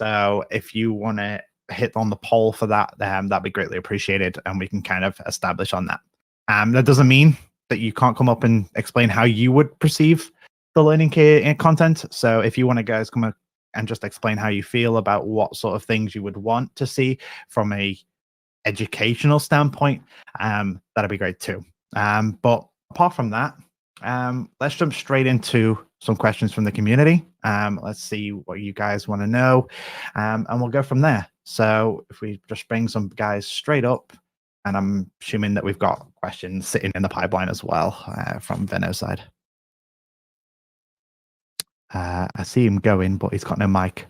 So if you want to hit on the poll for that, that'd be greatly appreciated, and we can kind of establish on that. That doesn't mean that you can't come up and explain how you would perceive the learning content. So if you want to guys come up and just explain how you feel about what sort of things you would want to see from a educational standpoint, that'd be great too. But apart from that, let's jump straight into some questions from the community. Let's see what you guys want to know, and we'll go from there. So if we just bring some guys straight up, and I'm assuming that we've got questions sitting in the pipeline as well from Veno's side. I see him going, but he's got no mic.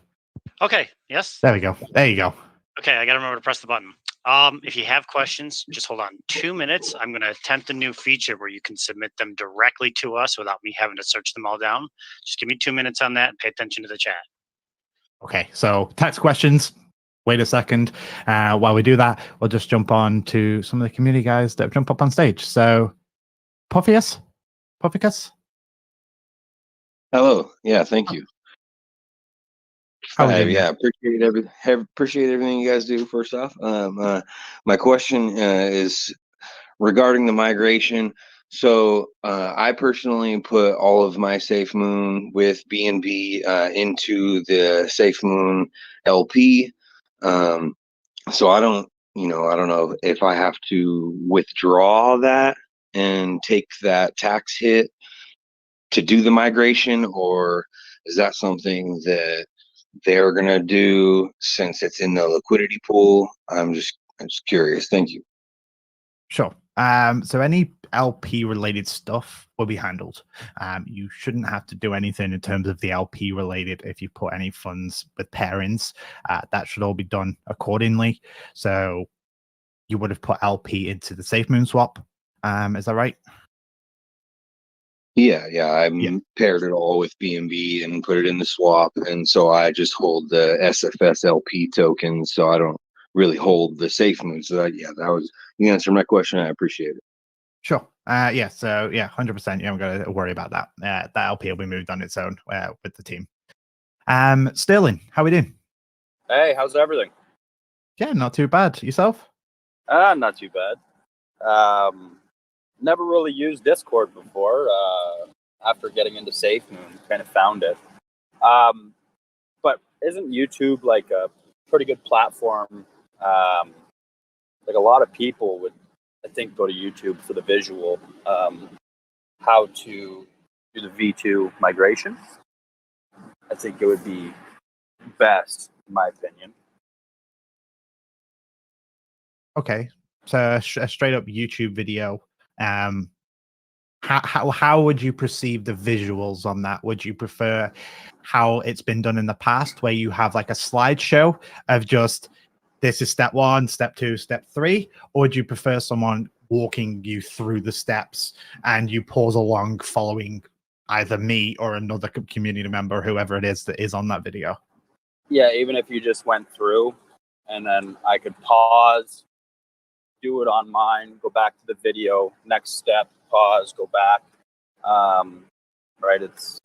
Okay, yes. There we go. There you go. Okay, I got to remember to press the button. If you have questions, just hold on 2 minutes. I'm going to attempt a new feature where you can submit them directly to us without me having to search them all down. Just give me 2 minutes on that and pay attention to the chat. Okay, so text questions. Wait a second. While we do that, we'll just jump on to some of the community guys that have jumped up on stage. So, Puffius? Hello. Yeah, thank you. Yeah, appreciate everything you guys do. First off, my question is regarding the migration. So I personally put all of my Safemoon with BNB into the Safemoon LP. So I don't know if I have to withdraw that and take that tax hit to do the migration, or is that something that they're gonna do since it's in the liquidity pool? I'm just curious. Thank you. Sure. So any LP related stuff will be handled. You shouldn't have to do anything in terms of the LP related. If you put any funds with pairings, that should all be done accordingly. So you would have put LP into the Safemoon swap. Is that right? Yeah. Paired it all with BNB and put it in the swap, and so I just hold the SFS LP token, so I don't really hold the Safemoon. So that was you answered my question. I appreciate it. Sure. 100%. You haven't got to worry about that. That LP will be moved on its own with the team. Sterling, how we doing? Hey, how's everything? Yeah, not too bad. Yourself? Not too bad. Never really used Discord before. After getting into Safemoon, kind of found it. But isn't YouTube like a pretty good platform? Like a lot of people would, I think, go to YouTube for the visual, how to do the V2 migration. I think it would be best, in my opinion. Okay, so a straight up YouTube video. How would you perceive the visuals on that? Would you prefer how it's been done in the past, where you have like a slideshow of just this is step 1, step 2, step 3, or would you prefer someone walking you through the steps and you pause along following either me or another community member, whoever it is that is on that video? Yeah, even if you just went through and then I could pause, do it on mine, go back to the video, next step, pause, go back. Right, it's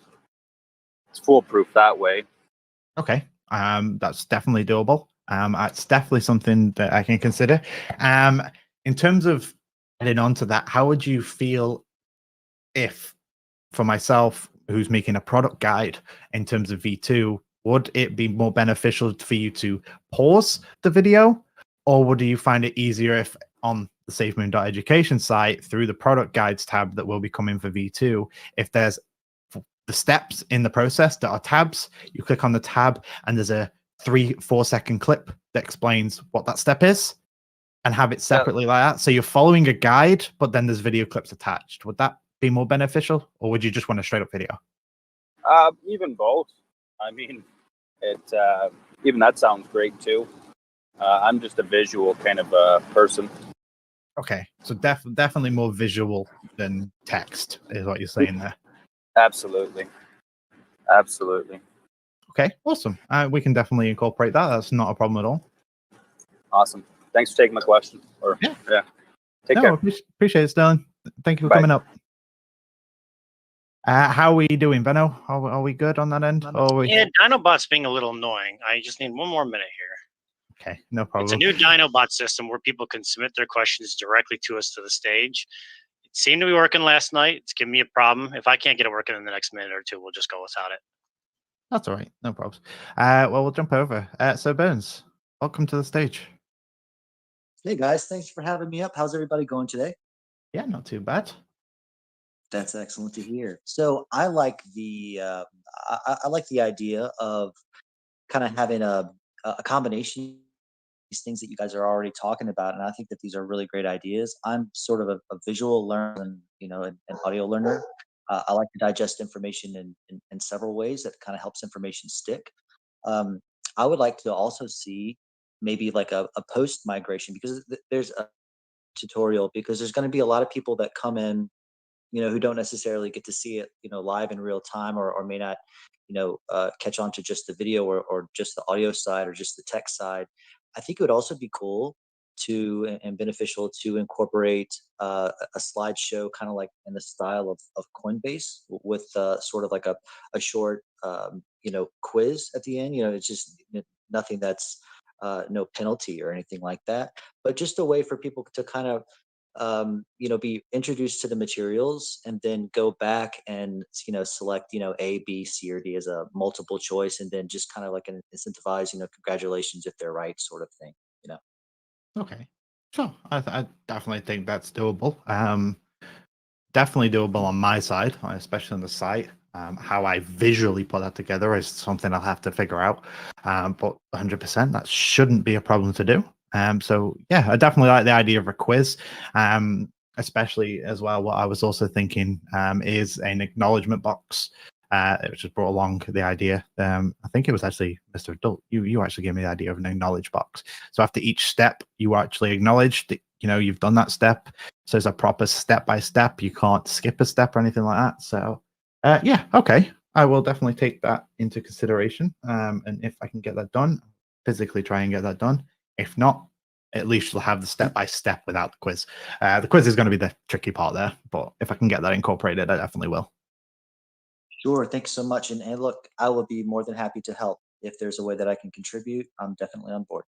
foolproof that way. Okay, that's definitely doable. It's definitely something that I can consider. In terms of adding on to that, how would you feel if, for myself, who's making a product guide in terms of V2, would it be more beneficial for you to pause the video, or would you find it easier if on the Safemoon.education site through the product guides tab that will be coming for V2, if there's the steps in the process that are tabs, you click on the tab and there's a 3-4 second clip that explains what that step is, and have it separately like that. So you're following a guide, but then there's video clips attached. Would that be more beneficial, or would you just want a straight up video? Even both. I mean, even that sounds great too. I'm just a visual kind of person. Okay, so definitely more visual than text is what you're saying there. Absolutely. Okay, awesome. We can definitely incorporate that. That's not a problem at all. Awesome. Thanks for taking my question. Take care. Appreciate it, Sterling. Thank you for coming up. How are we doing, Benno? Are we good on that end? Yeah, Dinobot's being a little annoying. I just need one more minute here. Okay, no problem. It's a new Dinobot system where people can submit their questions directly to us to the stage. It seemed to be working last night. It's giving me a problem. If I can't get it working in the next minute or two, we'll just go without it. That's all right. No problems. Well, we'll jump over. So, Burns, welcome to the stage. Hey, guys. Thanks for having me up. How's everybody going today? Yeah, not too bad. That's excellent to hear. So I like the I like the idea of kind of having a combination of these things that you guys are already talking about, and I think that these are really great ideas. I'm sort of a visual learner and an audio learner. I like to digest information in several ways that kind of helps information stick. I would like to also see maybe like a post migration, because there's a tutorial, because there's going to be a lot of people that come in who don't necessarily get to see it, live in real time, or may not, catch on to just the video or just the audio side or just the text side. I think it would also be cool to and beneficial to incorporate a slideshow, kind of like in the style of Coinbase, with sort of like a short, quiz at the end. It's just nothing that's no penalty or anything like that, but just a way for people to kind of be introduced to the materials and then go back and select A, B, C, or D as a multiple choice, and then just kind of like an incentivize congratulations if they're right, sort of thing. Okay, sure. I definitely think that's doable. Definitely doable on my side, especially on the site. How I visually put that together is something I'll have to figure out. But 100%, that shouldn't be a problem to do. So yeah, I definitely like the idea of a quiz. Especially as well, what I was also thinking is an acknowledgement box, which has brought along the idea. I think it was actually Mr. Adult. You actually gave me the idea of an acknowledge box. So after each step, you actually acknowledge that you've done that step. So it's a proper step by step. You can't skip a step or anything like that. So yeah, okay. I will definitely take that into consideration. And if I can get that done, physically try and get that done. If not, at least you'll have the step-by-step without the quiz. The quiz is going to be the tricky part there, but if I can get that incorporated, I definitely will. Sure. Thanks so much. And look, I will be more than happy to help. If there's a way that I can contribute, I'm definitely on board.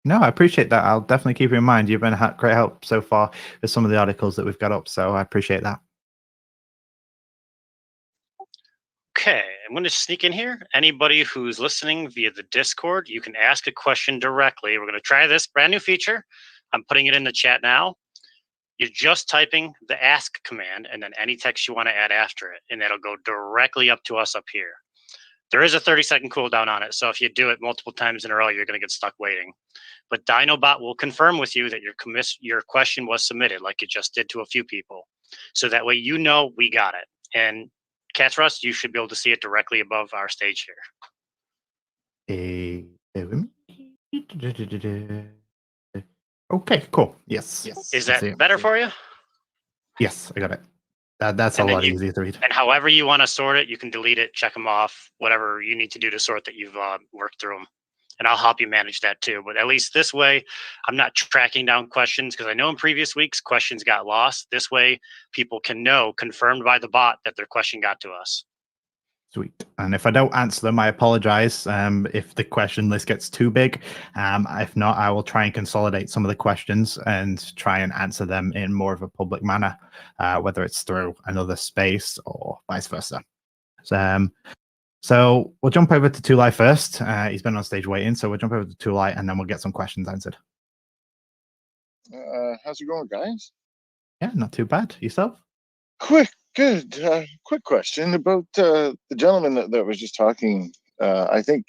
No, I appreciate that. I'll definitely keep you in mind. You've been a great help so far with some of the articles that we've got up, so I appreciate that. Okay, I'm going to sneak in here. Anybody who's listening via the Discord, you can ask a question directly. We're going to try this brand new feature. I'm putting it in the chat now. You're just typing the ask command and then any text you want to add after it, and that'll go directly up to us up here. There is a 30-second cooldown on it, so if you do it multiple times in a row, you're going to get stuck waiting. But Dinobot will confirm with you that your question was submitted, like it just did to a few people. So that way we got it. And Cat's Rust, you should be able to see it directly above our stage here. Okay, cool. Yes. Is that better for you? Yes, I got it. That's a lot easier to read. And however you want to sort it, you can delete it, check them off, whatever you need to do to sort that you've worked through them. And I'll help you manage that too. But at least this way, I'm not tracking down questions, because I know in previous weeks, questions got lost. This way, people can know, confirmed by the bot, that their question got to us. Sweet. And if I don't answer them, I apologize if the question list gets too big. If not, I will try and consolidate some of the questions and try and answer them in more of a public manner, whether it's through another space or vice versa. So we'll jump over to Tulai first. He's been on stage waiting, so we'll jump over to Tulai and then we'll get some questions answered. How's it going, guys? Yeah, not too bad. Yourself? Good. Quick question about the gentleman that was just talking. I think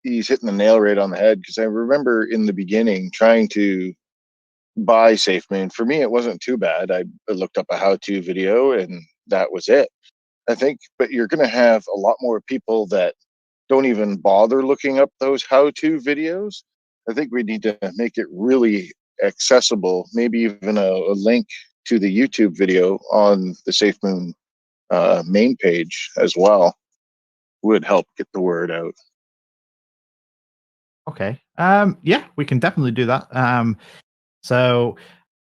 he's hitting the nail right on the head, because I remember in the beginning trying to buy Safemoon. For me, it wasn't too bad. I looked up a how-to video and that was it, I think. But you're going to have a lot more people that don't even bother looking up those how-to videos. I think we need to make it really accessible, maybe even a link to the YouTube video on the Safemoon main page as well would help get the word out. Okay. Yeah, we can definitely do that. So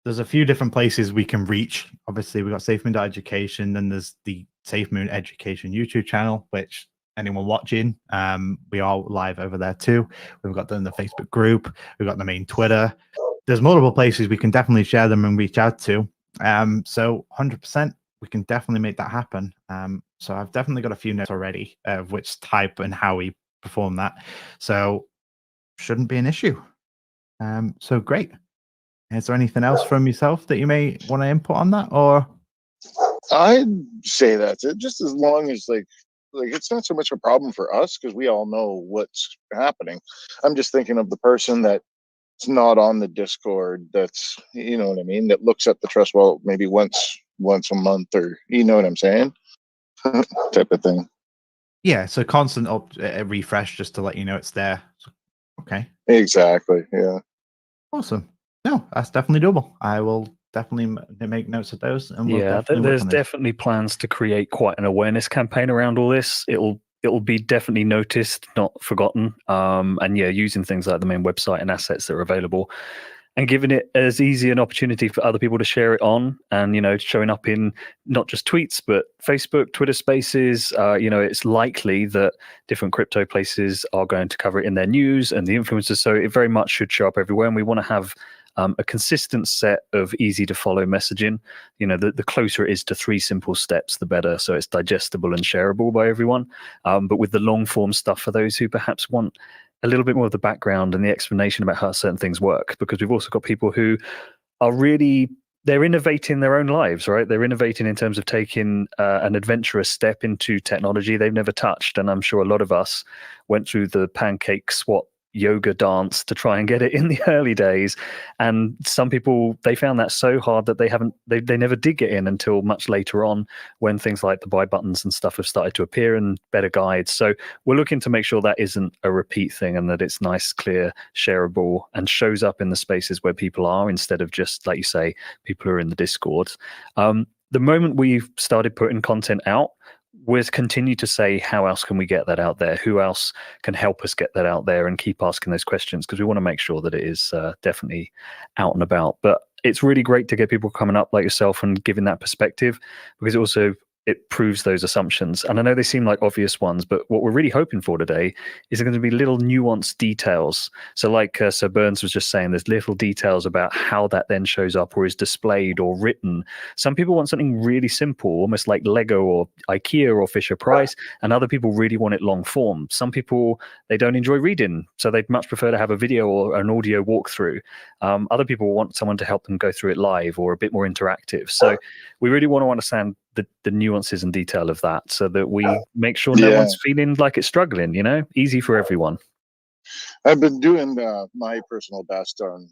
there's a few different places we can reach. Obviously, we've got Safemoon.education, then there's the Safemoon Education YouTube channel, which anyone watching, we are live over there too. We've got them in the Facebook group. We've got the main Twitter. There's multiple places we can definitely share them and reach out to. So 100%, we can definitely make that happen. So I've definitely got a few notes already of which type and how we perform that. So shouldn't be an issue. So great. Is there anything else from yourself that you may want to input on that, or? I'd say that's it. Just as long as like it's not so much a problem for us because we all know what's happening. I'm just thinking of the person that's not on the Discord. That's, you know what I mean, that looks at the trust wallet maybe once a month, or you know what I'm saying, type of thing. Yeah, so constant refresh just to let you know it's there. So, okay. Exactly. Yeah. Awesome. No, that's definitely doable. I will definitely make notes of those. And we'll definitely there's definitely plans to create quite an awareness campaign around all this. It'll be definitely noticed, not forgotten. And yeah, using things like the main website and assets that are available, and giving it as easy an opportunity for other people to share it on, and showing up in not just tweets but Facebook, Twitter Spaces. It's likely that different crypto places are going to cover it in their news, and the influencers. So it very much should show up everywhere, and we want to have a consistent set of easy to follow messaging. The closer it is to 3 simple steps, the better. So it's digestible and shareable by everyone. But with the long form stuff for those who perhaps want a little bit more of the background and the explanation about how certain things work, because we've also got people who are they're innovating their own lives, right? They're innovating in terms of taking an adventurous step into technology they've never touched. And I'm sure a lot of us went through the pancake swap yoga dance to try and get it in the early days, and some people, they found that so hard that they never did get in until much later on, when things like the buy buttons and stuff have started to appear and better guides. So we're looking to make sure that isn't a repeat thing, and that it's nice, clear, shareable, and shows up in the spaces where people are, instead of just, like you say, people who are in the Discords. The moment we've started putting content out, we'll continue to say, how else can we get that out there? Who else can help us get that out there? And keep asking those questions, because we want to make sure that it is definitely out and about. But it's really great to get people coming up like yourself and giving that perspective, because it proves those assumptions. And I know they seem like obvious ones, but what we're really hoping for today is going to be little nuanced details. So like Sir Burns was just saying, there's little details about how that then shows up or is displayed or written. Some people want something really simple, almost like Lego or IKEA or Fisher Price, and other people really want it long form. Some people, they don't enjoy reading, so they'd much prefer to have a video or an audio walkthrough. Other people want someone to help them go through it live or a bit more interactive. So we really want to understand the nuances and detail of that, so that we make sure no one's feeling like it's struggling. Easy for everyone. I've been doing my personal best on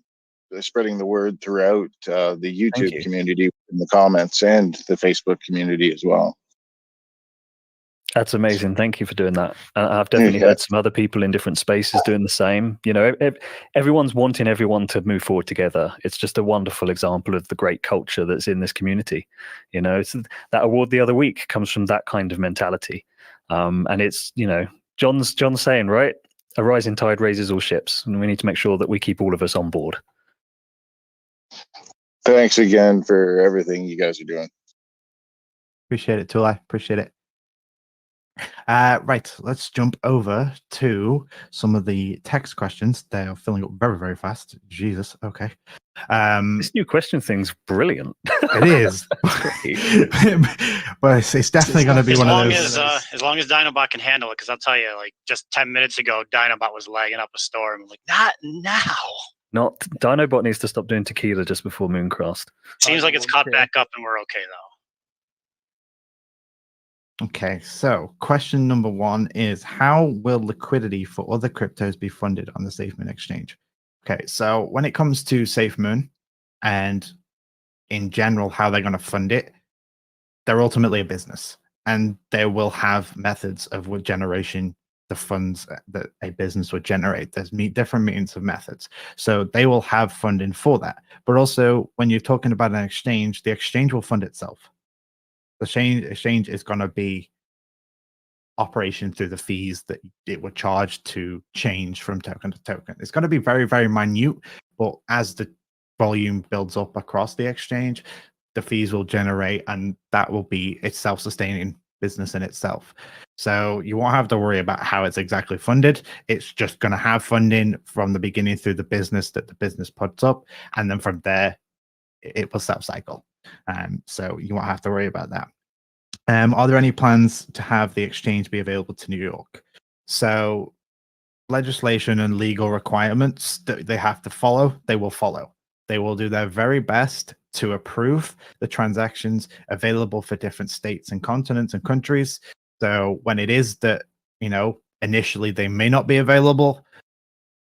spreading the word throughout the YouTube community, in the comments, and the Facebook community as well. That's amazing. Thank you for doing that. I've definitely heard some other people in different spaces doing the same. Everyone's wanting everyone to move forward together. It's just a wonderful example of the great culture that's in this community. It's, that award the other week comes from that kind of mentality. And it's, John's saying, right, a rising tide raises all ships, and we need to make sure that we keep all of us on board. Thanks again for everything you guys are doing. Appreciate it, Tulai. Appreciate it. Right, let's jump over to some of the text questions. They are filling up very, very fast. Jesus, okay. This new question thing's brilliant. It is. But it's definitely going to be one of those. As long as Dinobot can handle it, because I'll tell you, like, just 10 minutes ago, Dinobot was lagging up a storm. I'm like, not now. Dinobot needs to stop doing tequila just before Mooncast. Seems like it's caught back up and we're okay, though. Okay, so question number 1 is, how will liquidity for other cryptos be funded on the Safemoon exchange? Okay, so when it comes to Safemoon and in general how they're going to fund it, they're ultimately a business, and they will have methods of what generation the funds that a business would generate. There's different means of methods. So they will have funding for that. But also, when you're talking about an exchange, the exchange will fund itself. The exchange is going to be operation through the fees that it would charge to change from token to token. It's going to be very, very minute, but as the volume builds up across the exchange, the fees will generate, and that will be, it's self-sustaining business in itself. So you won't have to worry about how it's exactly funded. It's just going to have funding from the beginning through the business that the business puts up, and then from there it will self-cycle. So you won't have to worry about that. Are there any plans to have the exchange be available to New York? So legislation and legal requirements that they have to follow, they will follow. They will do their very best to approve the transactions available for different states and continents and countries. So when it is that, initially they may not be available,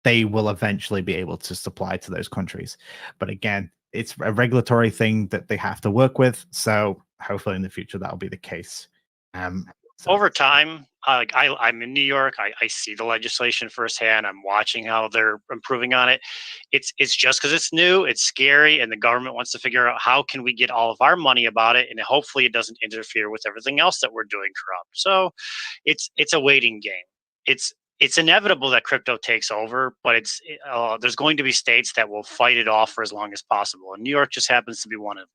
they will eventually be able to supply to those countries. But again, it's a regulatory thing that they have to work with. So hopefully in the future that'll be the case. Over time, I'm in New York. I see the legislation firsthand. I'm watching how they're improving on it. It's just because it's new, it's scary, and the government wants to figure out how can we get all of our money about it, and hopefully it doesn't interfere with everything else that we're doing corrupt. So it's a waiting game. It's inevitable that crypto takes over, but there's going to be states that will fight it off for as long as possible, and New York just happens to be one of them.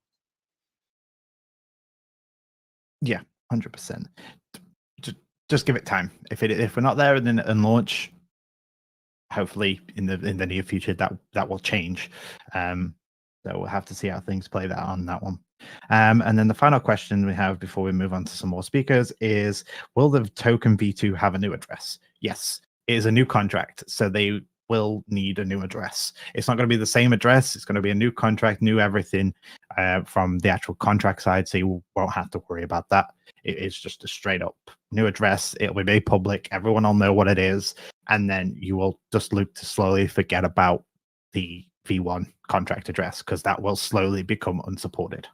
Yeah, 100%. Just give it time. If we're not there in launch, hopefully in the near future that will change. So we'll have to see how things play that on that one. And then the final question we have before we move on to some more speakers is, will the token V2 have a new address? Yes, it is a new contract, so they will need a new address. It's not going to be the same address. It's going to be a new contract, new everything from the actual contract side, so you won't have to worry about that. It is just a straight up new address. It'll be made public. Everyone will know what it is. And then you will just look to slowly forget about the V1 contract address, because that will slowly become unsupported.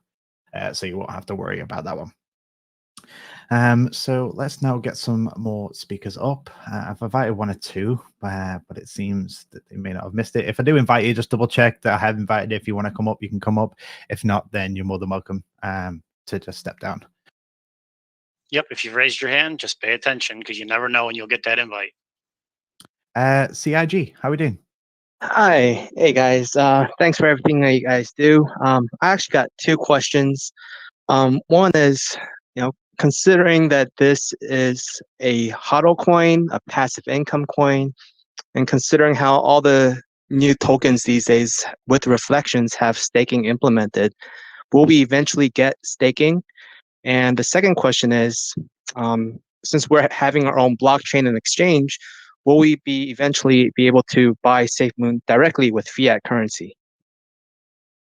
So you won't have to worry about that one. So let's now get some more speakers up. I've invited one or two, but it seems that they may not have missed it. If I do invite you, just double check that I have invited. If you want to come up, you can come up. If not, then you're more than welcome to just step down. Yep, if you've raised your hand, just pay attention, because you never know when you'll get that invite. CIG, how are we doing? Hi, hey guys. Thanks for everything that you guys do. I actually got two questions. One is, considering that this is a HODL coin, a passive income coin, and considering how all the new tokens these days with reflections have staking implemented, will we eventually get staking? And the second question is, since we're having our own blockchain and exchange, will we eventually be able to buy Safemoon directly with fiat currency?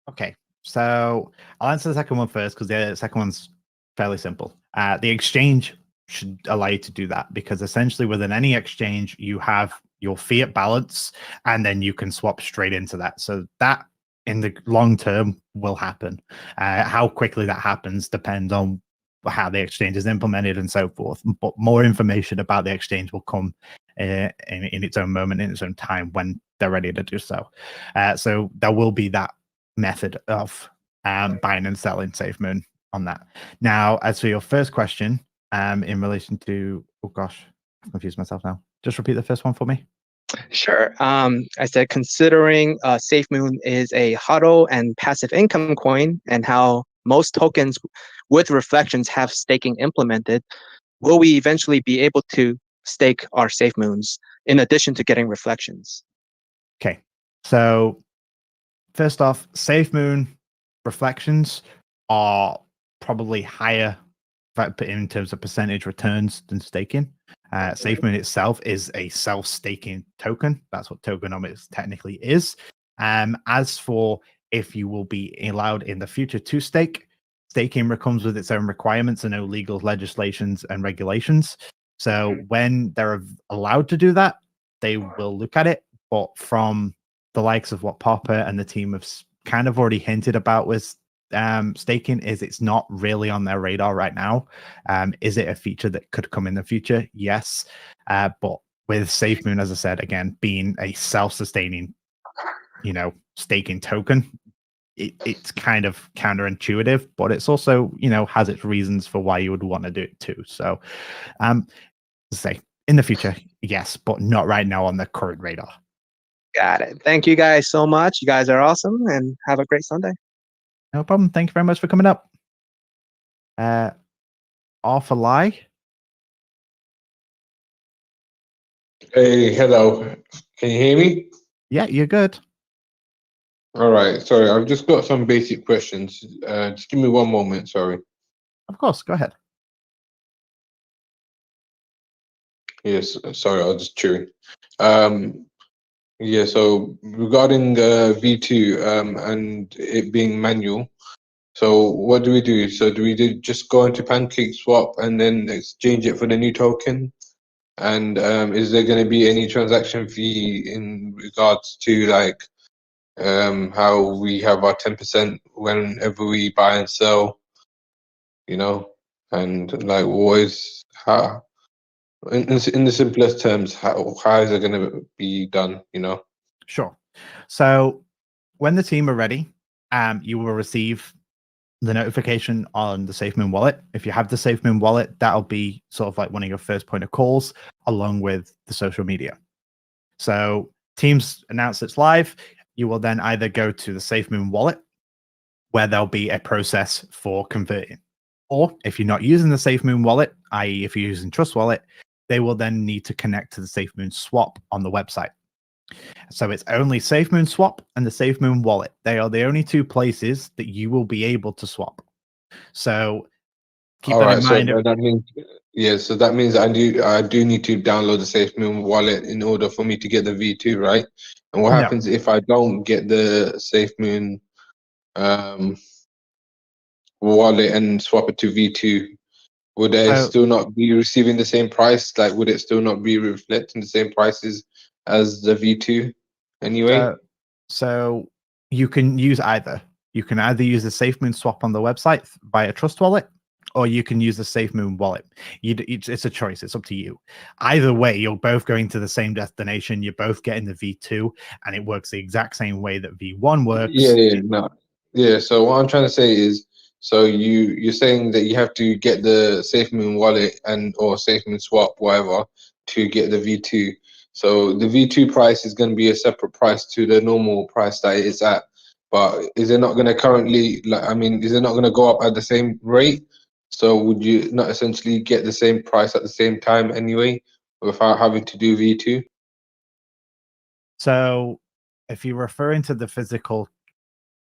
Okay, so I'll answer the second one first, because the second one's fairly simple. The exchange should allow you to do that, because essentially within any exchange, you have your fiat balance, and then you can swap straight into that. So that in the long term will happen. How quickly that happens depends on how the exchange is implemented and so forth. But more information about the exchange will come in its own moment, in its own time, when they're ready to do so. So there will be that method of buying and selling Safemoon on that. Now, as for your first question, in relation to, oh gosh, I've confused myself now. Just repeat the first one for me. Sure. I said, considering Safemoon is a HODL and passive income coin, and how most tokens with reflections have staking implemented, will we eventually be able to stake our Safemoons in addition to getting reflections? Okay, so first off, Safemoon reflections are probably higher in terms of percentage returns than staking. Safemoon itself is a self-staking token. That's what tokenomics technically is. As for if you will be allowed in the future to stake, staking comes with its own requirements and no legal legislations and regulations. So when they're allowed to do that, they will look at it. But from the likes of what Popper and the team have kind of already hinted about with staking, is it's not really on their radar right now. Is it a feature that could come in the future? Yes. But with Safemoon, as I said, again, being a self-sustaining, staking token, it's kind of counterintuitive, but it's also, has its reasons for why you would want to do it too. So, say in the future, yes, but not right now on the current radar. Got it. Thank you guys so much. You guys are awesome, and have a great Sunday. No problem. Thank you very much for coming up. Arthur Lie. Hey, hello. Can you hear me? Yeah, you're good. All right. Sorry, I've just got some basic questions. Just give me one moment. Sorry. Of course, go ahead. Yes. Sorry, I was just chewing. Yeah. So regarding V2 and it being manual, so what do we do? So do we just go into Pancake Swap and then exchange it for the new token? And is there going to be any transaction fee in regards to like how we have our 10% whenever we buy and sell, you know, and like what is how in the simplest terms, how is it going to be done, you know? Sure. So when the team are ready, you will receive the notification on the Safemoon wallet. If you have the Safemoon wallet, that'll be sort of like one of your first point of calls along with the social media. So teams announce it's live. You will then either go to the Safemoon wallet where there'll be a process for converting. Or if you're not using the Safemoon wallet, i.e. if you're using Trust Wallet, they will then need to connect to the Safemoon swap on the website. So it's only Safemoon swap and the Safemoon wallet. They are the only two places that you will be able to swap. So keep that in mind. So that means, yeah, so that means I do need to download the Safemoon wallet in order for me to get the V2, right? And what happens if I don't get the Safemoon wallet and swap it to V2? Would I still not be receiving the same price? Like, would it still not be reflecting the same prices as the V2 anyway? So you can use either. You can either use the Safemoon swap on the website via Trust Wallet, or you can use the Safemoon wallet. It's a choice. It's up to you. Either way, you're both going to the same destination. You're both getting the V2, and it works the exact same way that V1 works. Yeah. So what I'm trying to say is, so you're saying that you have to get the Safemoon wallet or Safemoon swap, whatever, to get the V2. So the V2 price is going to be a separate price to the normal price that it is at. But is it not going to currently, is it not going to go up at the same rate? So would you not essentially get the same price at the same time anyway, without having to do V2? So if you're referring to the physical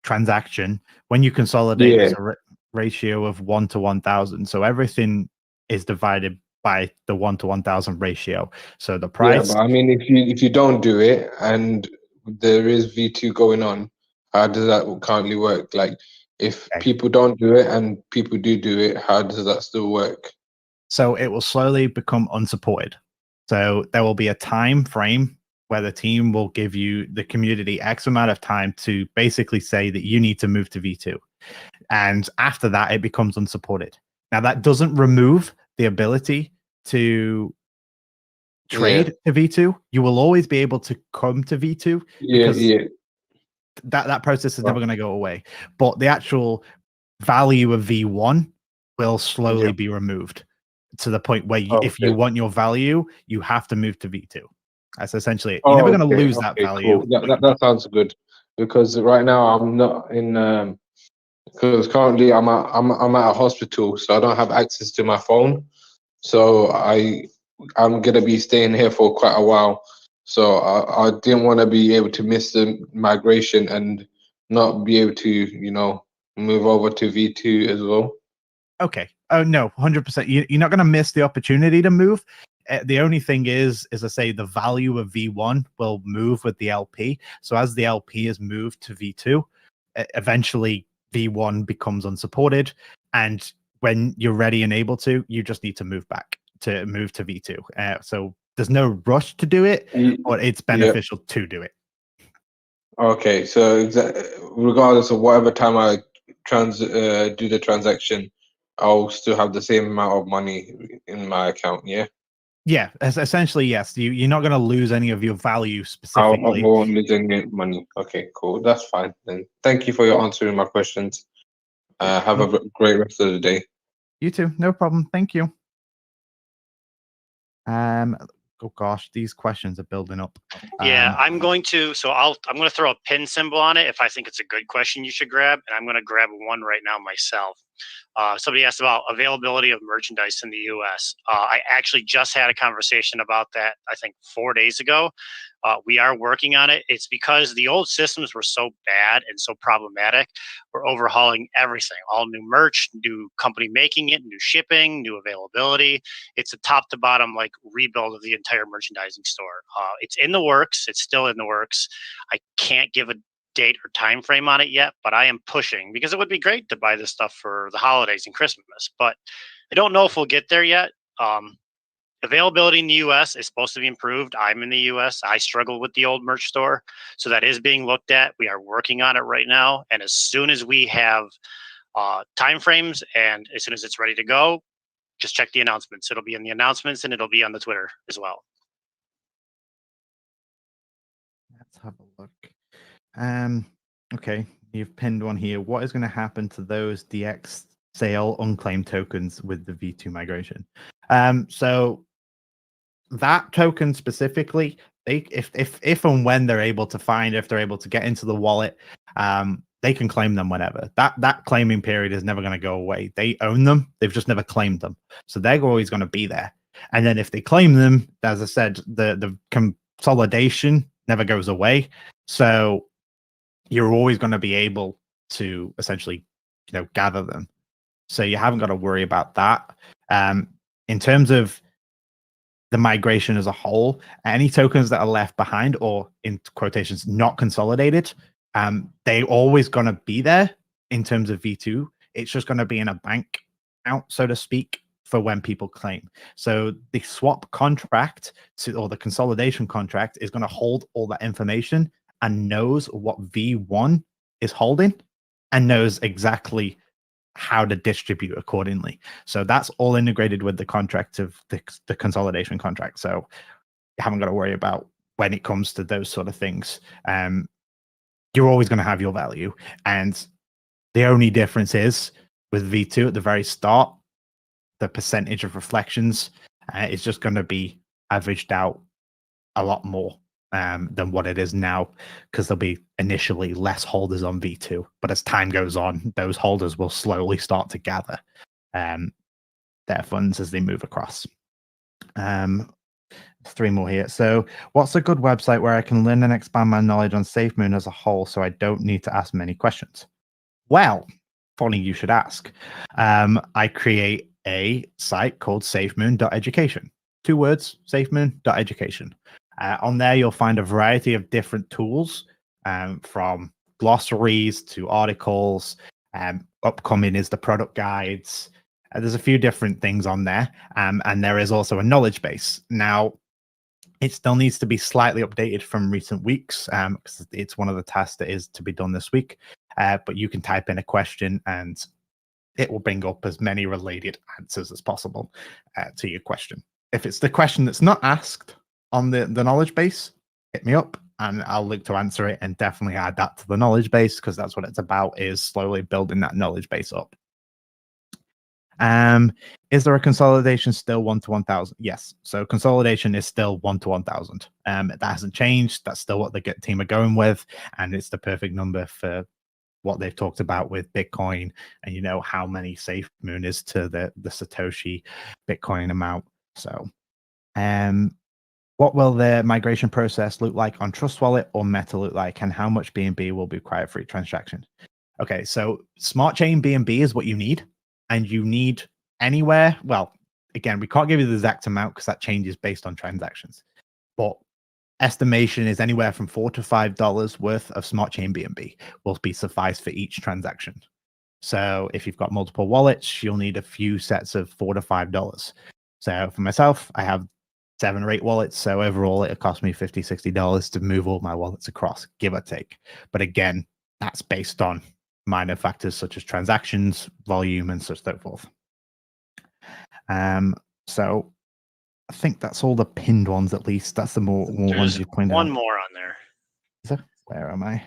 transaction, when you consolidate, there's a ratio of 1 to 1,000. So everything is divided by the 1 to 1,000 ratio. So the price. Yeah, but I mean, if you don't do it and there is V2 going on, how does that currently work? Like, if people don't do it and people do it, how does that still work? So it will slowly become unsupported. So there will be a time frame where the team will give you the community X amount of time to basically say that you need to move to V2. And after that, it becomes unsupported. Now, that doesn't remove the ability to trade to V2. You will always be able to come to V2 because that process is never going to go away. But the actual value of V1 will slowly be removed to the point where if you want your value, you have to move to V2. That's essentially it. You're never going to lose that value. Cool. That sounds good, because right now I'm not in because currently I'm at a hospital, so I don't have access to my phone. So I'm gonna be staying here for quite a while. So I didn't want to be able to miss the migration and not be able to move over to V2 as well. Okay. Oh no, 100%. You're not going to miss the opportunity to move. The only thing is I say, the value of V1 will move with the LP. So as the LP is moved to V2, eventually V1 becomes unsupported. And when you're ready and able to, you just need to move back to move to V2. So there's no rush to do it, but it's beneficial to do it. Okay. So regardless of whatever time I do the transaction, I'll still have the same amount of money in my account. Yeah. Yeah, essentially, yes. You're not going to lose any of your value specifically. I won't lose any money. Okay, cool. That's fine then. Thank you for your answering my questions. Have a great rest of the day. You too. No problem. Thank you. Oh gosh, these questions are building up. Yeah, I'm going to throw a pin symbol on it if I think it's a good question you should grab, and I'm going to grab one right now myself. Somebody asked about availability of merchandise in the US. I actually just had a conversation about that, I think 4 days ago. We are working on it. It's because the old systems were so bad and so problematic. We're overhauling everything, all new merch, new company making it, new shipping, new availability. It's a top to bottom like rebuild of the entire merchandising store. It's in the works. It's still in the works. I can't give a date or time frame on it yet, but I am pushing because it would be great to buy this stuff for the holidays and Christmas, but I don't know if we'll get there yet. Availability in the US is supposed to be improved. I'm in the US. I struggle with the old merch store, so that is being looked at. We are working on it right now, and as soon as we have time frames and as soon as it's ready to go, just check the announcements. It'll be in the announcements and it'll be on the Twitter as well. Let's have a look. Okay, you've pinned one here. What is going to happen to those DX sale unclaimed tokens with the V2 migration? So that token specifically, if and when they're able to find, if they're able to get into the wallet, they can claim them whenever. That claiming period is never going to go away. They own them. They've just never claimed them, so they're always going to be there. And then if they claim them, as I said, the consolidation never goes away. So you're always going to be able to essentially, gather them. So you haven't got to worry about that. In terms of the migration as a whole, any tokens that are left behind or in quotations not consolidated, they always going to be there in terms of V2. It's just going to be in a bank account, so to speak, for when people claim. So the swap contract or the consolidation contract is going to hold all that information and knows what V1 is holding and knows exactly how to distribute accordingly. So that's all integrated with the contract of the consolidation contract. So you haven't got to worry about when it comes to those sort of things. You're always going to have your value. And the only difference is with V2 at the very start, the percentage of reflections is just going to be averaged out a lot more than what it is now, because there'll be initially less holders on V2. But as time goes on, those holders will slowly start to gather their funds as they move across. 3 more here. So what's a good website where I can learn and expand my knowledge on SafeMoon as a whole so I don't need to ask many questions? Well, funny you should ask. I create a site called safemoon.education. 2 words, safemoon.education. On there, you'll find a variety of different tools, from glossaries to articles. Upcoming is the product guides. There's a few different things on there. And there is also a knowledge base. Now, it still needs to be slightly updated from recent weeks, because it's one of the tasks that is to be done this week. But you can type in a question and it will bring up as many related answers as possible to your question. If it's the question that's not asked on the knowledge base, hit me up and I'll look to answer it and definitely add that to the knowledge base, because that's what it's about, is slowly building that knowledge base up. Is there a consolidation still 1 to 1,000? Yes. So consolidation is still 1 to 1,000. That hasn't changed. That's still what the team are going with, and it's the perfect number for what they've talked about with Bitcoin, and how many SafeMoon is to the Satoshi Bitcoin amount. So, what will the migration process look like on Trust Wallet or Meta look like, and how much BNB will be required for each transaction? Okay, so Smart Chain BNB is what you need, and you need anywhere. Well, again, we can't give you the exact amount because that changes based on transactions, but estimation is anywhere from $4 to $5 worth of Smart Chain BNB will be suffice for each transaction. So if you've got multiple wallets, you'll need a few sets of $4 to $5. So for myself, I have 7 or 8 wallets. So overall, it cost me $50, $60 to move all my wallets across, give or take. But again, that's based on minor factors such as transactions, volume, and so forth. So I think that's all the pinned ones, at least. That's the more ones you pointed out. One more on there. Is there? Where am I?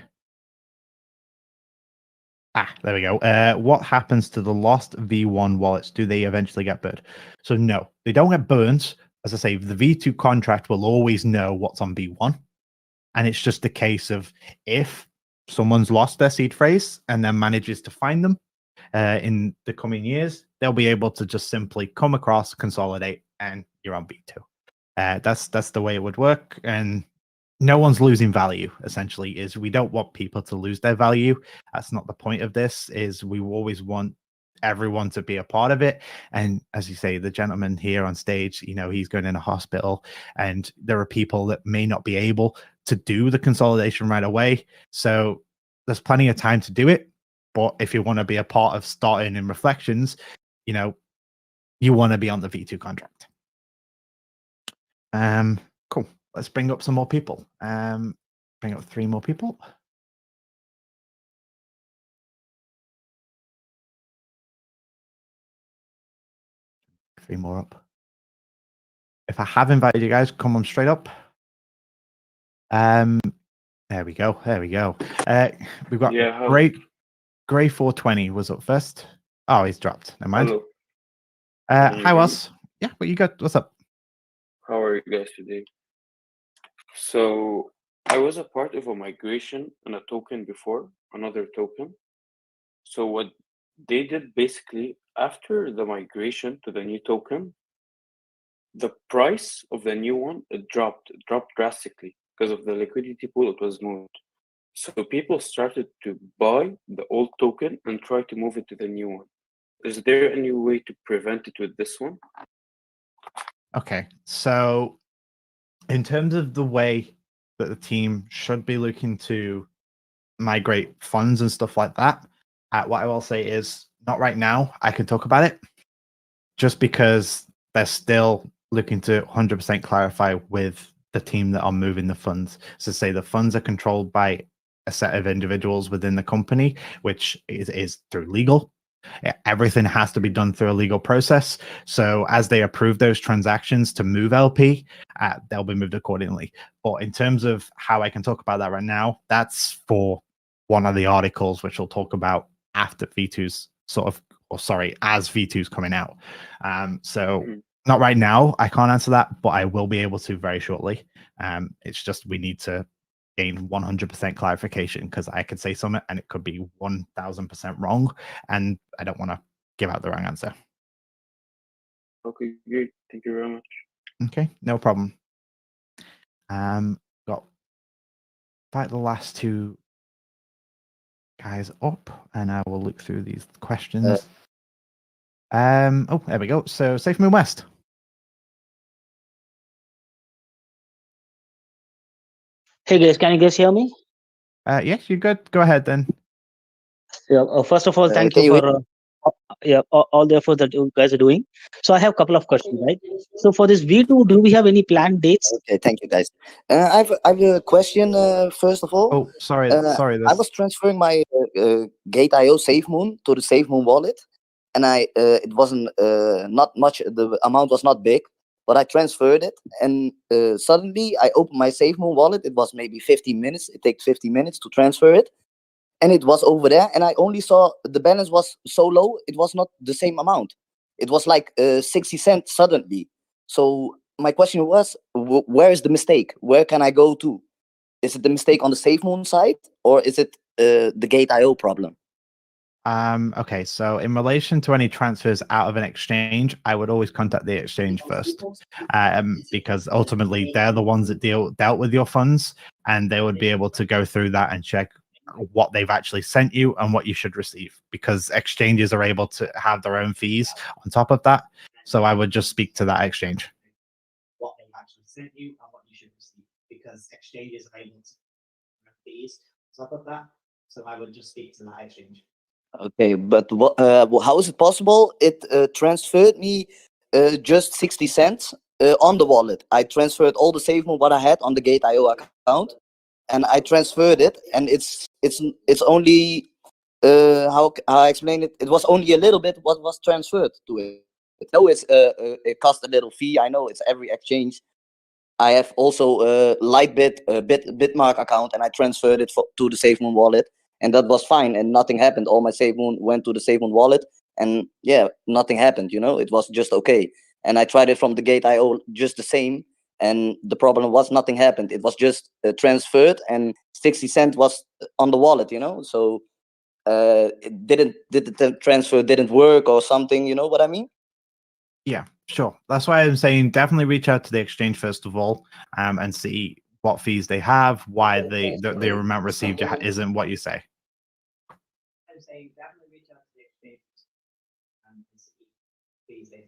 There we go. What happens to the lost V1 wallets? Do they eventually get burned? So no, they don't get burned. As I say, the V2 contract will always know what's on V1. And it's just a case of if someone's lost their seed phrase and then manages to find them, in the coming years, they'll be able to just simply come across, consolidate, and you're on V2. That's the way it would work, and no one's losing value. Essentially, is we don't want people to lose their value. That's not the point of this. Is we always want everyone to be a part of it. And as you say, the gentleman here on stage, he's going in a hospital, and there are people that may not be able to do the consolidation right away. So there's plenty of time to do it. But if you want to be a part of starting in reflections, you want to be on the V2 contract. Cool. Let's bring up some more people. Bring up 3 more people. Three more up. If I have invited you guys, come on straight up. There we go. We've got Gray 420 was up first. Oh, he's dropped. Never mind. Hello. Hi, Wes. Yeah, what you got? What's up? How are you guys today? So I was a part of a migration on a token before, another token. So what they did basically, after the migration to the new token, the price of the new one, it dropped drastically because of the liquidity pool. It was moved. So people started to buy the old token and try to move it to the new one. Is there any way to prevent it with this one? Okay, so in terms of the way that the team should be looking to migrate funds and stuff like that, what I will say is not right now. I can talk about it just because they're still looking to 100% clarify with the team that are moving the funds. So say the funds are controlled by a set of individuals within the company, which is through legal. Everything has to be done through a legal process. So as they approve those transactions to move LP, they'll be moved accordingly. But in terms of how I can talk about that right now, that's for one of the articles, which we'll talk about after V2's as V2's coming out. So not right now, I can't answer that, but I will be able to very shortly. It's just we need to gain 100% clarification, because I could say something and it could be 1000% wrong, and I don't want to give out the wrong answer. Okay, great. Thank you very much. Okay, no problem. Got the last 2 guys up, and I will look through these questions. Oh, there we go. So Safemoon West. Hey guys, can you guys hear me? Yes, you're good. Go ahead then. Yeah. First of all, thank you for all the effort that you guys are doing. So I have a couple of questions, right? So for this V2, do we have any planned dates? Okay, thank you guys. I have a question. First of all, oh sorry, I was transferring my Gate.io Safemoon to the Safemoon wallet, and it wasn't not much. The amount was not big, but I transferred it, and suddenly I opened my Safemoon wallet. It was maybe 15 minutes. It takes 15 minutes to transfer it, and it was over there. And I only saw the balance was so low. It was not the same amount. It was like 60 cents suddenly. So my question was, where is the mistake? Where can I go to? Is it the mistake on the Safemoon side, or is it the Gate.io problem? Okay, so in relation to any transfers out of an exchange, I would always contact the exchange first, because ultimately they're the ones that dealt with your funds, and they would be able to go through that and check what they've actually sent you and what you should receive, because exchanges are able to have their own fees on top of that. So I would just speak to that exchange. What they've actually sent you and what you should receive, because exchanges are able to have fees on top of that. So I would just speak to that exchange. Okay, but how is it possible? It transferred me just 60 cents on the wallet. I transferred all the Safemoon what I had on the Gate.io account, and I transferred it, and it's only how I explain it. It was only a little bit what was transferred to it. I know it cost a little fee. I know it's every exchange. I have also Lightbit Bitmark account, and I transferred it to the Safemoon wallet. And that was fine, and nothing happened. All my Safemoon went to the Safemoon wallet, and yeah, nothing happened. It was just okay. And I tried it from the Gate.io just the same, and the problem was nothing happened. It was just transferred, and 60 cents was on the wallet. So the transfer didn't work or something. You know what I mean? Yeah, sure. That's why I'm saying definitely reach out to the exchange first of all, and see what fees they have, why the amount received isn't what you say. I'm saying definitely reach out to the exchange and see fees they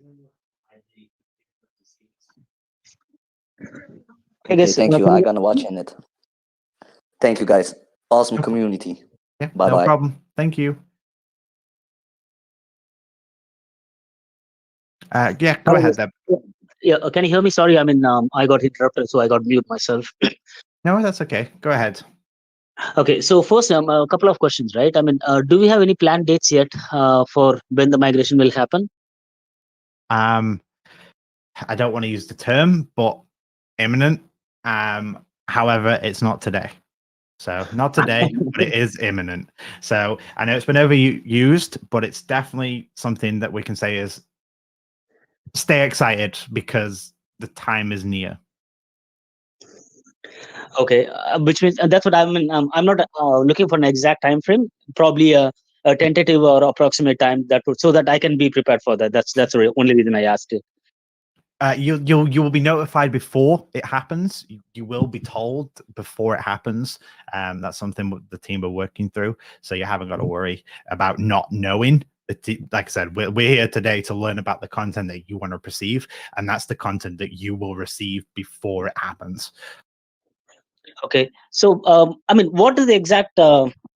I Okay, guess thank you. I'm gonna watch in it. Thank you, guys. Awesome community. Yeah, Bye no bye. problem. Thank you. Yeah, go ahead, Deb. Yeah, can you hear me? Sorry, I mean, I got interrupted, so I got mute myself. No, that's okay. Go ahead. Okay, so first, a couple of questions, right? I mean, do we have any planned dates yet for when the migration will happen? I don't want to use the term, but imminent. However, it's not today. So not today, but it is imminent. So I know it's been overused, but it's definitely something that we can say is stay excited because the time is near. Okay, which means that's what I mean. I'm not looking for an exact time frame. Probably a tentative or approximate time that would, so that I can be prepared for that. That's the only reason I asked it. You will be notified before it happens. You will be told before it happens. That's something the team are working through. So you haven't got to worry about not knowing. Like I said, we're here today to learn about the content that you want to receive, and that's the content that you will receive before it happens. Okay, so I mean, what is the exact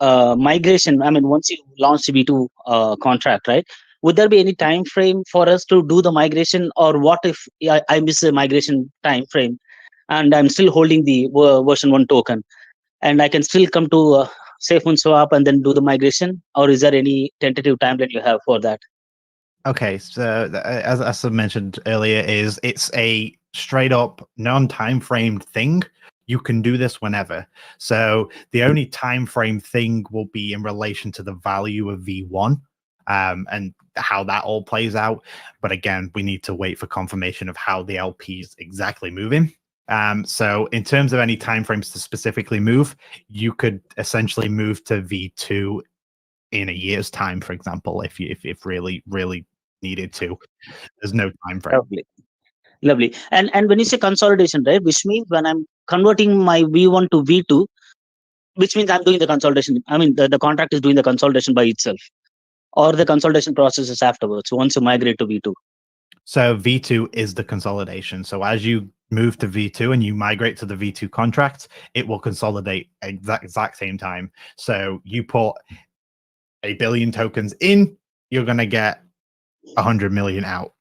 migration? I mean, once you launch the V2 contract, right? Would there be any time frame for us to do the migration, or what if I miss the migration time frame, and I'm still holding the version 1 token, and I can still come to Safemoon swap and then do the migration, or is there any tentative timeline you have for that? Okay, so as I mentioned earlier, it's a straight up non-time framed thing. You can do this whenever. So the only time frame thing will be in relation to the value of V1 and how that all plays out. But again, we need to wait for confirmation of how the LP is exactly moving. So in terms of any timeframes to specifically move, you could essentially move to V2 in a year's time, for example, if really needed to. There's no time frame. Lovely. And when you say consolidation, right, which means when I'm converting my V1 to V2, which means I'm doing the consolidation. I mean, the contract is doing the consolidation by itself, or the consolidation process is afterwards once you migrate to V2. So V2 is the consolidation. So as you move to V2 and you migrate to the V2 contract, it will consolidate at the exact same time. So you put 1 billion tokens in, you're going to get 100 million out.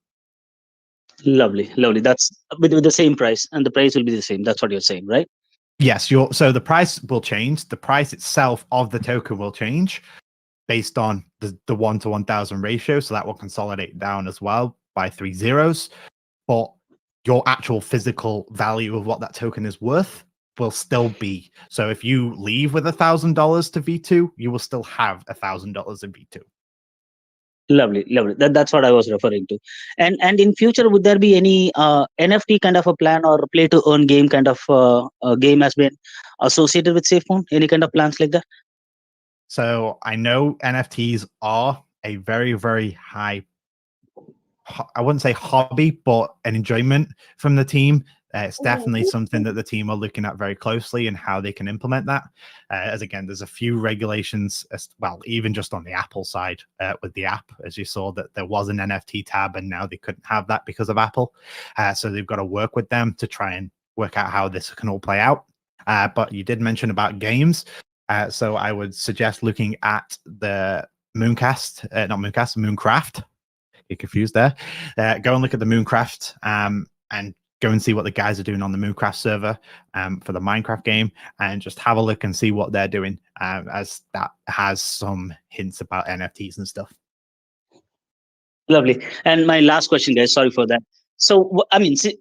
Lovely. That's with the same price, and the price will be the same. That's what you're saying, right? Yes, so the price will change. The price itself of the token will change based on the 1 to 1,000 ratio. So that will consolidate down as well by 3 zeros. But your actual physical value of what that token is worth will still be. So if you leave with $1,000 to V2, you will still have $1,000 in V2. Lovely. That's what I was referring to. And in future, would there be any NFT kind of a plan or play to earn game kind of game has been associated with Safemoon? Any kind of plans like that? So I know NFTs are a very, very high, I wouldn't say hobby, but an enjoyment from the team. It's definitely something that the team are looking at very closely and how they can implement that. As again, there's a few regulations, well, even just on the Apple side with the app, as you saw that there was an NFT tab and now they couldn't have that because of Apple. So they've got to work with them to try and work out how this can all play out. But you did mention about games. So I would suggest looking at the Mooncast, not Mooncast, Mooncraft. You're confused there. Go and look at the Mooncraft and go and see what the guys are doing on the Mooncraft server for the Minecraft game, and just have a look and see what they're doing, as that has some hints about NFTs and stuff. Lovely. And my last question, guys, sorry for that. So, I mean, see,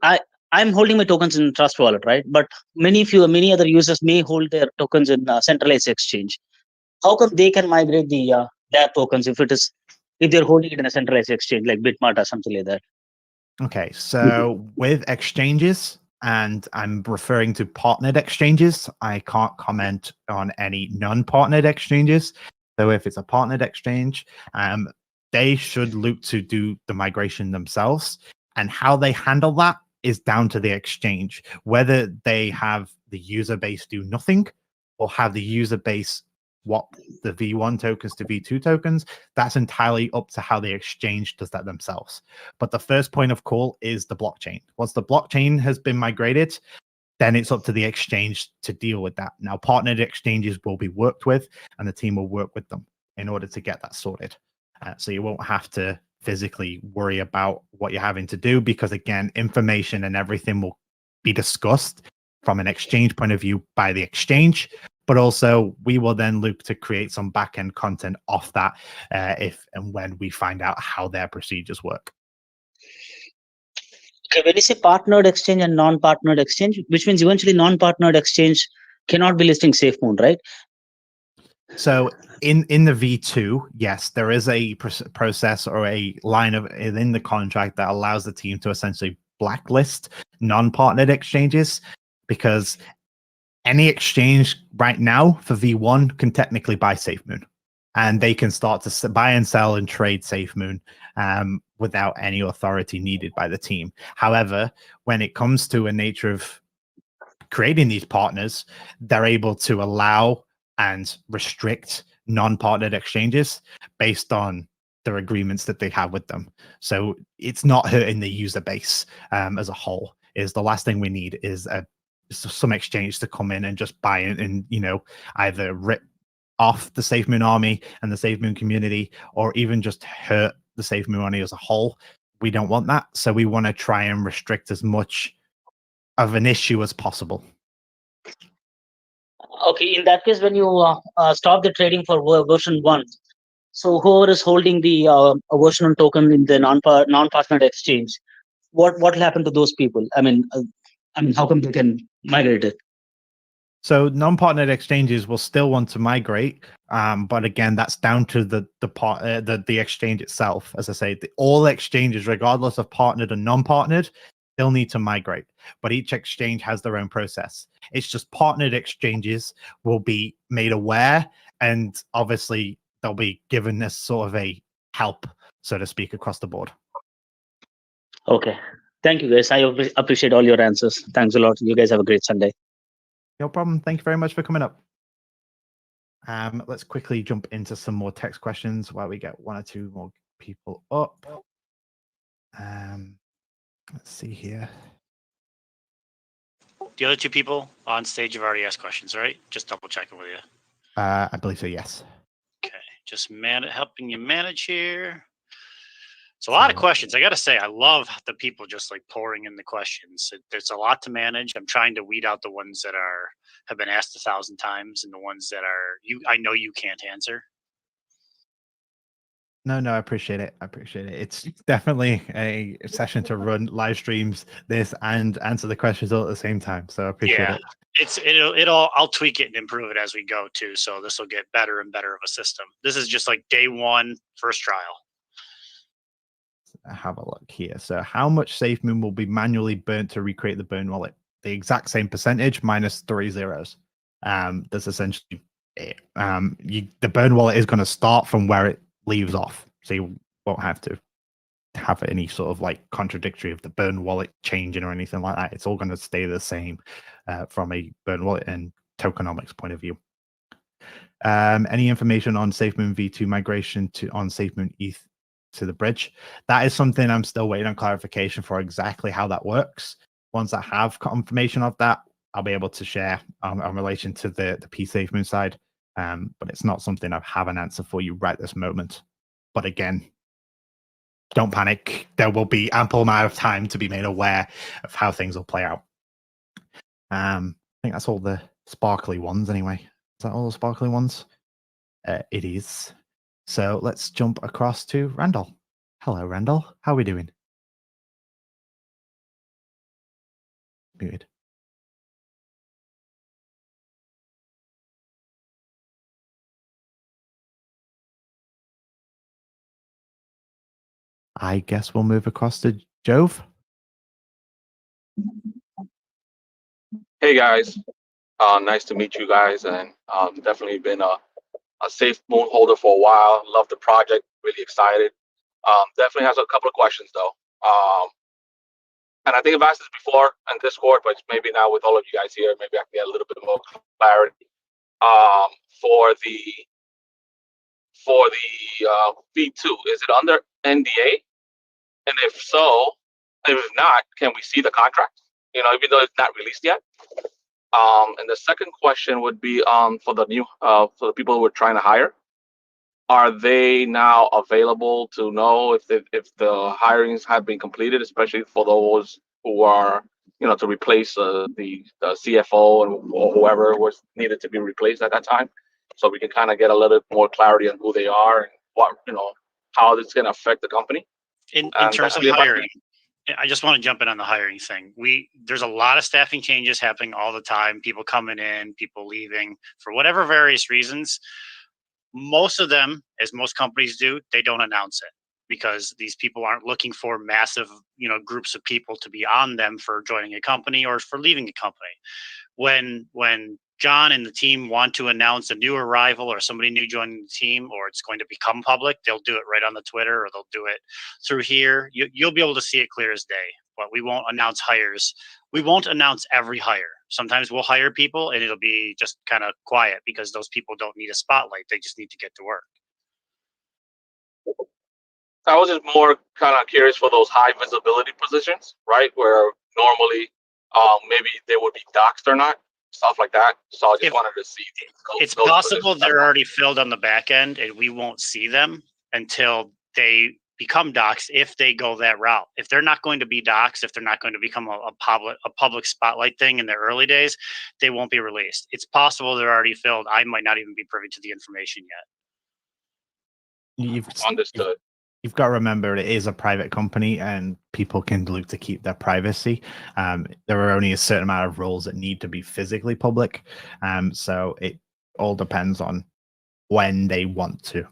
I'm holding my tokens in Trust Wallet, right? But many other users may hold their tokens in centralized exchange. How come they can migrate their tokens if they're holding it in a centralized exchange like Bitmart or something like that? Okay, so with exchanges, and I'm referring to partnered exchanges, I can't comment on any non-partnered exchanges. So if it's a partnered exchange, they should look to do the migration themselves. And how they handle that is down to the exchange, whether they have the user base do nothing or have the user base swap the V1 tokens to V2 tokens. That's entirely up to how the exchange does that themselves. But the first point of call is the blockchain. Once the blockchain has been migrated, then it's up to the exchange to deal with that. Now, partnered exchanges will be worked with, and the team will work with them in order to get that sorted. So you won't have to physically worry about what you're having to do, because again, information and everything will be discussed from an exchange point of view by the exchange, but also we will then look to create some back-end content off that if and when we find out how their procedures work. Okay, when you say partnered exchange and non-partnered exchange, which means eventually non-partnered exchange cannot be listing Safemoon, right? So in the V2, yes, there is a process or a line of in the contract that allows the team to essentially blacklist non-partnered exchanges, because any exchange right now for V1 can technically buy Safemoon, and they can start to buy and sell and trade Safemoon without any authority needed by the team. However, when it comes to a nature of creating these partners, they're able to allow and restrict non-partnered exchanges based on their agreements that they have with them. So it's not hurting the user base as a whole. Is the last thing we need is some exchange to come in and just buy it and either rip off the Safemoon army and the Safemoon community, or even just hurt the Safemoon army as a whole. We don't want that. So we want to try and restrict as much of an issue as possible. Okay, in that case, when you stop the trading for version 1, so whoever is holding the version 1 token in the non-partnered exchange, what will happen to those people? I mean, how come they can migrate it? So non-partnered exchanges will still want to migrate, but again, that's down to the exchange itself. As I say, all exchanges, regardless of partnered and non-partnered, still need to migrate, but each exchange has their own process. It's just partnered exchanges will be made aware, and obviously they'll be given this sort of a help, so to speak, across the board. Okay. Thank you, guys. I appreciate all your answers. Thanks a lot. You guys have a great Sunday. No problem. Thank you very much for coming up. Let's quickly jump into some more text questions while we get one or two more people up. Let's see here. The other two people on stage have already asked questions, right? Just double checking with you. I believe so, yes. Okay, just helping you manage here. It's a lot of questions. I got to say, I love the people just like pouring in the questions. There's a lot to manage. I'm trying to weed out the ones that have been asked 1,000 times and the ones that I know you can't answer. No, I appreciate it. It's definitely a session to run live streams, this, and answer the questions all at the same time. So I appreciate it. I'll tweak it and improve it as we go too. So this will get better and better of a system. This is just like day one, first trial. Have a look here. So how much Safemoon will be manually burnt to recreate the burn wallet? The exact same percentage minus 3 zeros. That's essentially it. The burn wallet is going to start from where it leaves off, so you won't have to have any sort of like contradictory of the burn wallet changing or anything like that. It's all going to stay the same from a burn wallet and tokenomics point of view. Any information on Safemoon V2 migration on Safemoon ETH to the bridge? That is something I'm still waiting on clarification for exactly how that works. Once I have confirmation of that, I'll be able to share in relation to the P Safemoon side. But it's not something I have an answer for you right this moment. But again, don't panic. There will be ample amount of time to be made aware of how things will play out. I think that's all the sparkly ones anyway. Is that all the sparkly ones? It is. So let's jump across to Randall. Hello, Randall. How are we doing? Muted. I guess we'll move across to Jove. Hey guys, nice to meet you guys, and definitely been a a Safemoon holder for a while. Love the project. Really excited. Definitely has a couple of questions though. And I think I've asked this before on Discord, but maybe now with all of you guys here, maybe I can get a little bit more clarity. For the V2, is it under NDA? And if so, if not, can we see the contract? You know, even though it's not released yet. And the second question would be for the new for the people who are trying to hire. Are they now available to know if the hirings have been completed, especially for those who are, you know, to replace the CFO or whoever was needed to be replaced at that time, so we can kind of get a little bit more clarity on who they are and what, you know, how it's going to affect the company. In terms of hiring, I just want to jump in on the hiring thing. There's a lot of staffing changes happening all the time. People coming in, people leaving for whatever various reasons. Most of them, as most companies do, they don't announce it because these people aren't looking for massive, you know, groups of people to be on them for joining a company or for leaving a company. When John and the team want to announce a new arrival or somebody new joining the team, or it's going to become public, they'll do it right on the Twitter or they'll do it through here. You'll be able to see it clear as day, but we won't announce hires. We won't announce every hire. Sometimes we'll hire people and it'll be just kind of quiet because those people don't need a spotlight. They just need to get to work. I was just more kind of curious for those high visibility positions, right? Where normally maybe they would be doxed or not, stuff like that. So I just wanted to see. It's possible they're already filled on the back end and we won't see them until they become doxed, if they go that route. If they're not going to be doxed, if they're not going to become a public spotlight thing in their early days, they won't be released. It's possible they're already filled. I might not even be privy to the information yet. Understood. You've got to remember it is a private company and people can look to keep their privacy. There are only a certain amount of roles that need to be physically public. So it all depends on when they want to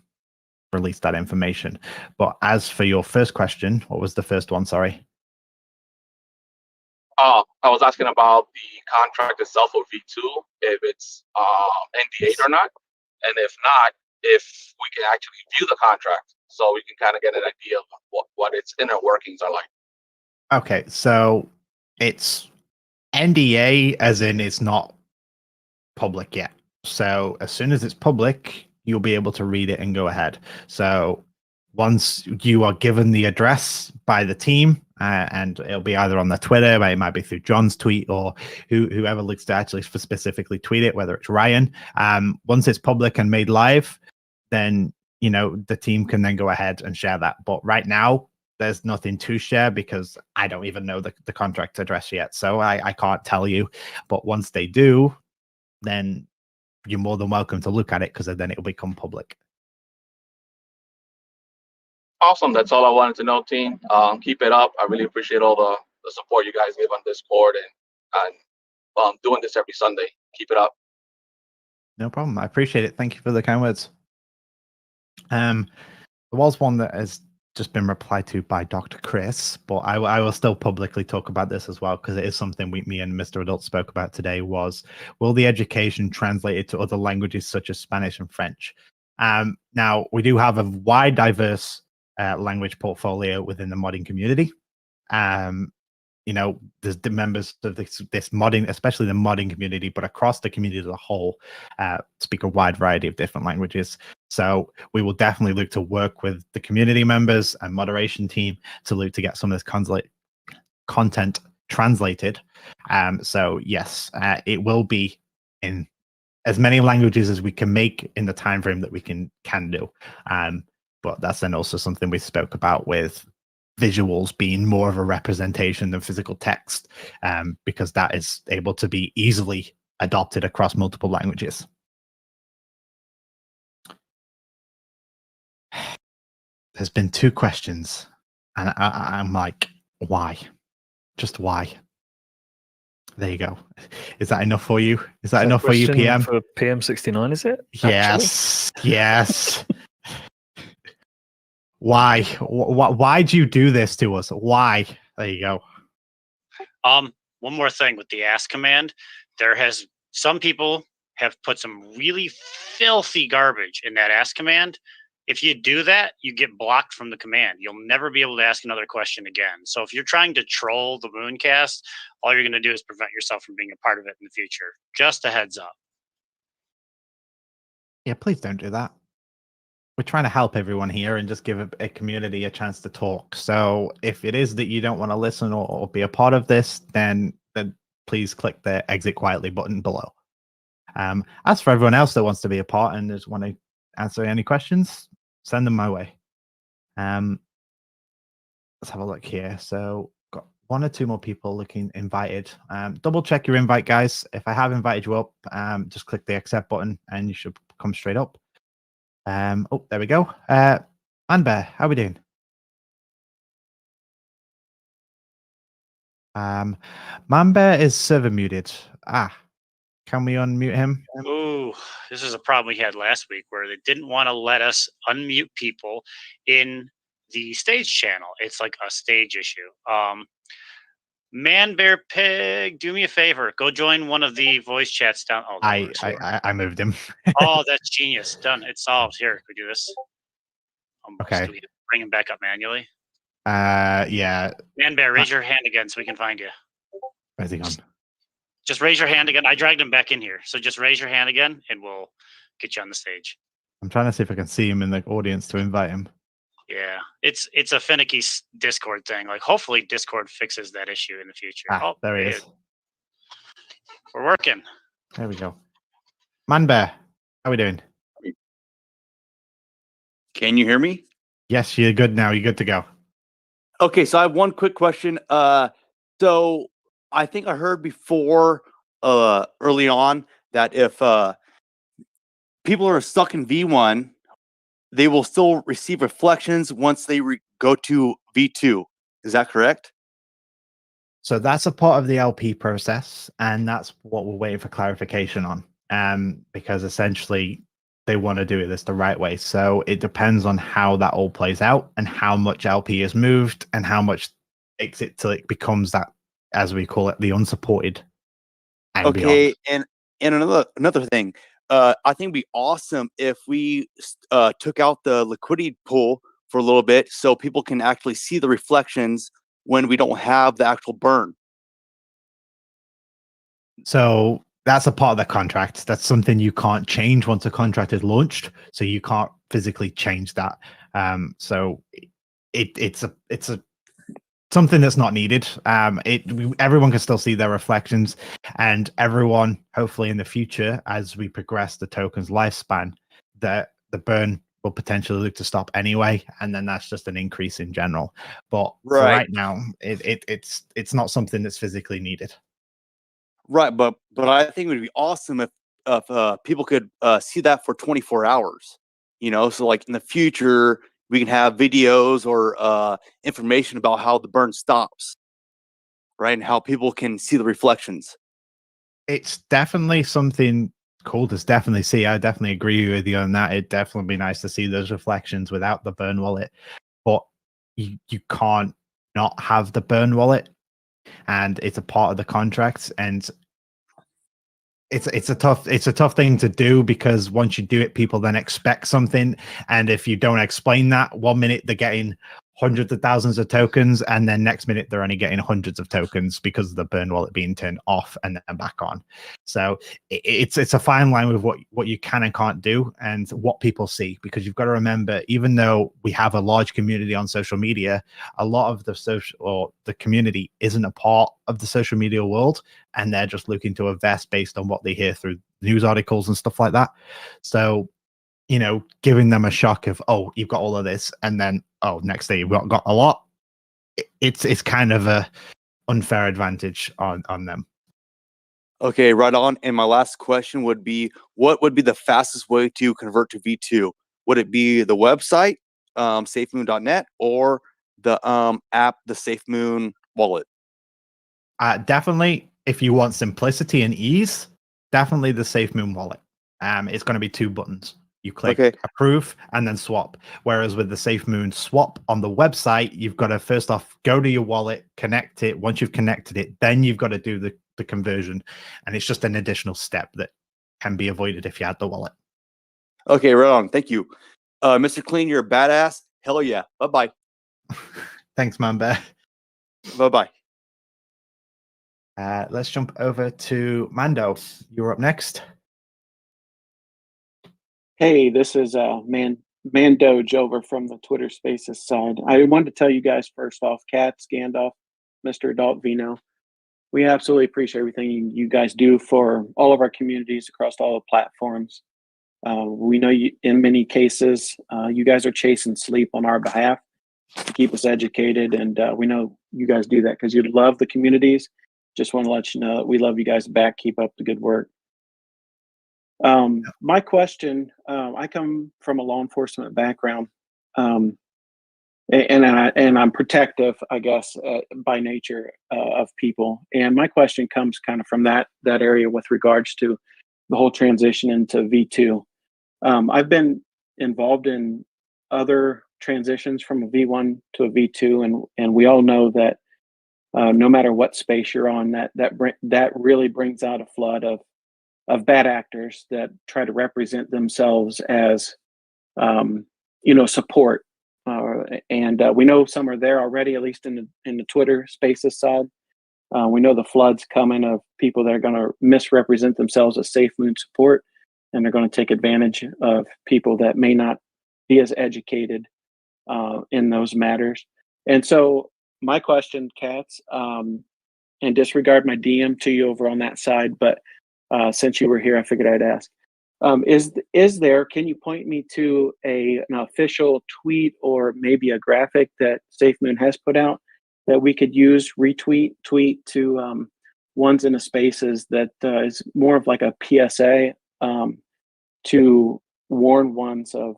release that information. But as for your first question, what was the first one? Sorry. I was asking about the contract itself of V2, if it's NDA or not, and if not, if we can actually view the contract so we can kind of get an idea of what its inner workings are like. Okay, so it's NDA as in it's not public yet. So as soon as it's public, you'll be able to read it and go ahead. So once you are given the address by the team, and it'll be either on the Twitter, it might be through John's tweet, or whoever looks to actually specifically tweet it, whether it's Ryan. Once it's public and made live, then you know the team can then go ahead and share that. But right now, there's nothing to share because I don't even know the contract address yet, so I can't tell you. But once they do, then you're more than welcome to look at it because then it'll become public. Awesome. That's all I wanted to know, team. Keep it up. I really appreciate all the support you guys give on Discord and doing this every Sunday. Keep it up. No problem. I appreciate it. Thank you for the kind words. There was one that has just been replied to by Dr. Chris, but I will still publicly talk about this as well because it is something me and Mr. Adult spoke about today. Was, will the education translate it to other languages such as Spanish and French? Now we do have a wide, diverse language portfolio within the modding community. You know, there's the members of this modding, especially the modding community, but across the community as a whole, speak a wide variety of different languages. So we will definitely look to work with the community members and moderation team to look to get some of this content translated. So yes, it will be in as many languages as we can make in the time frame that we can do. But that's then also something we spoke about with visuals being more of a representation than physical text, because that is able to be easily adopted across multiple languages. There's been 2 questions, and I'm like, why? Just why? There you go. Is that enough for you? Is that enough for you, PM? For PM69, is it? Yes. Yes. Why? Why'd you do this to us? Why? There you go. One more thing with the ask command. There has some people have put some really filthy garbage in that ask command. If you do that, you get blocked from the command. You'll never be able to ask another question again. So if you're trying to troll the Mooncast, all you're going to do is prevent yourself from being a part of it in the future. Just a heads up. Yeah, please don't do that. We're trying to help everyone here and just give a community a chance to talk. So if it is that you don't want to listen or be a part of this, then please click the exit quietly button below. As for everyone else that wants to be a part and just want to answer any questions, send them my way. Let's have a look here. So got 1 or 2 more people looking invited. Double check your invite, guys. If I have invited you up, just click the accept button and you should come straight up. Oh, there we go. Manbear, how are we doing? Manbear is server muted. Can we unmute him? Ooh, this is a problem we had last week where they didn't want to let us unmute people in the stage channel. It's like a stage issue. Man Bear Pig, do me a favor. Go join one of the voice chats down. Oh, I moved him. Oh, that's genius. Done. It's solved. Here, can we do this? Okay. Do we bring him back up manually? Yeah. Man Bear, raise your hand again so we can find you. Where's he gone? Just raise your hand again. I dragged him back in here. So just raise your hand again and we'll get you on the stage. I'm trying to see if I can see him in the audience to invite him. Yeah, it's a finicky Discord thing. Like, hopefully Discord fixes that issue in the future. There he is. We're working. There we go. Manbear, how are we doing? Can you hear me? Yes, you're good now. You're good to go. Okay, so I have one quick question. So I think I heard before early on that if people are stuck in V1, they will still receive reflections once they go to V2. Is that correct? So that's a part of the LP process, and that's what we're waiting for clarification on. Because essentially they want to do this the right way. So it depends on how that all plays out and how much LP is moved and how much exit till it becomes that, as we call it, the unsupported. And okay, beyond. and another thing. I think it'd be awesome if we took out the liquidity pool for a little bit so people can actually see the reflections when we don't have the actual burn. So that's a part of the contract. That's something you can't change once a contract is launched. So you can't physically change that. So it's something that's not needed. Everyone can still see their reflections, and everyone, hopefully in the future, as we progress the token's lifespan, the burn will potentially look to stop anyway, and then that's just an increase in general. But for right now, it's not something that's physically needed. Right, but I think it would be awesome if people could see that for 24 hours. So like in the future, we can have videos or information about how the burn stops, right? And how people can see the reflections. It's definitely something cool to definitely see. I definitely agree with you on that. It'd definitely be nice to see those reflections without the burn wallet. But you can't not have the burn wallet. And it's a part of the contract. And it's a tough thing to do, because once you do it, people then expect something, and if you don't explain that, 1 minute they're getting hundreds of thousands of tokens, and then next minute they're only getting hundreds of tokens because of the burn wallet being turned off and then back on. So it's a fine line with what you can and can't do and what people see, because you've got to remember, even though we have a large community on social media, a lot of the community isn't a part of the social media world, and they're just looking to invest based on what they hear through news articles and stuff like that. So giving them a shock of, oh, you've got all of this, and then, oh, next day you've got a lot. It's kind of a unfair advantage on them. Okay, right on. And my last question would be, what would be the fastest way to convert to V2? Would it be the website, safemoon.net, or the app, the Safemoon wallet? Definitely, if you want simplicity and ease, definitely the Safemoon wallet. It's going to be 2 buttons. You click approve and then swap. Whereas with the Safemoon swap on the website, you've got to first off go to your wallet, connect it. Once you've connected it, then you've got to do the conversion. And it's just an additional step that can be avoided if you had the wallet. Okay, right on. Thank you. Mr. Clean, you're a badass. Hell yeah. Bye-bye. Thanks, man bear. Bye-bye. Let's jump over to Mando. You're up next. Hey, this is Mandoge over from the Twitter Spaces side. I wanted to tell you guys first off, Kat, Scandalf, Mr. Adult Vino, we absolutely appreciate everything you guys do for all of our communities across all the platforms. We know you, in many cases, you guys are chasing sleep on our behalf to keep us educated, and we know you guys do that because you love the communities. Just want to let you know that we love you guys back. Keep up the good work. My question, I come from a law enforcement background, and I'm protective, I guess, by nature of people. And my question comes kind of from that area with regards to the whole transition into V2. I've been involved in other transitions from a V1 to a V2, and we all know that no matter what space you're on, that really brings out a flood of bad actors that try to represent themselves as support, and we know some are there already, at least in the Twitter Spaces side. We know the flood's coming of people that are going to misrepresent themselves as Safemoon support, and they're going to take advantage of people that may not be as educated in those matters. And so my question, Katz, and disregard my DM to you over on that side, but since you were here, I figured I'd ask. Is there, can you point me to an official tweet or maybe a graphic that Safemoon has put out that we could use, tweet to ones in the spaces that is more of like a PSA to warn ones of,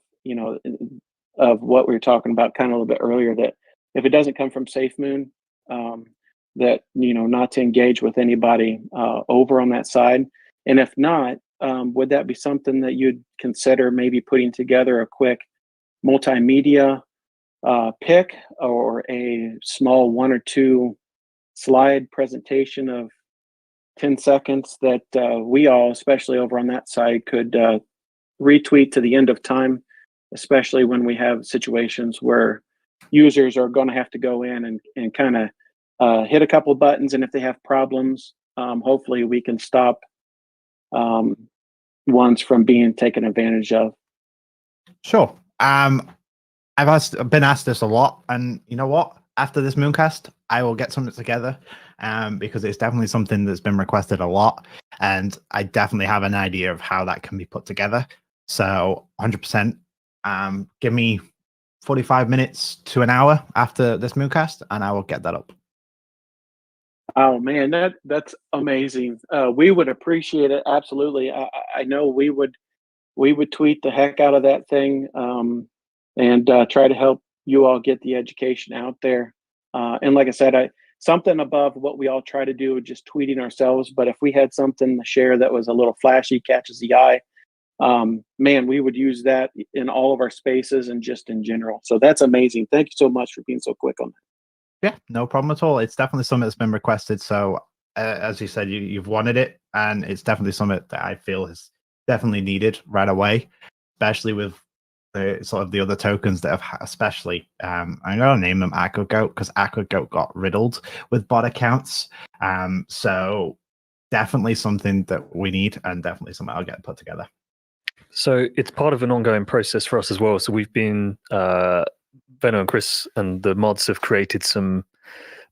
of what we were talking about kind of a little bit earlier, that if it doesn't come from Safemoon, that, not to engage with anybody over on that side. And if not, would that be something that you'd consider maybe putting together a quick multimedia pick or a small 1 or 2 slide presentation of 10 seconds that we all, especially over on that side, could retweet to the end of time, especially when we have situations where users are going to have to go in and kind of hit a couple buttons, and if they have problems, hopefully we can stop ones from being taken advantage of. Sure. I've been asked this a lot, and you know what? After this Mooncast, I will get something together, because it's definitely something that's been requested a lot, and I definitely have an idea of how that can be put together. So 100%, give me 45 minutes to an hour after this Mooncast, and I will get that up. Oh man, that's amazing. We would appreciate it, absolutely. I know we would tweet the heck out of that thing, and try to help you all get the education out there. And like I said, something above what we all try to do, just tweeting ourselves. But if we had something to share that was a little flashy, catches the eye, man, we would use that in all of our spaces and just in general. So that's amazing. Thank you so much for being so quick on that. Yeah, no problem at all. It's definitely something that's been requested. So as you said, you've wanted it, and it's definitely something that I feel is definitely needed right away, especially with the sort of the other tokens that have, especially I'm gonna name them AquaGoat, because AquaGoat got riddled with bot accounts. So definitely something that we need, and definitely something I'll get put together. So it's part of an ongoing process for us as well. So we've been Venno and Chris and the mods have created some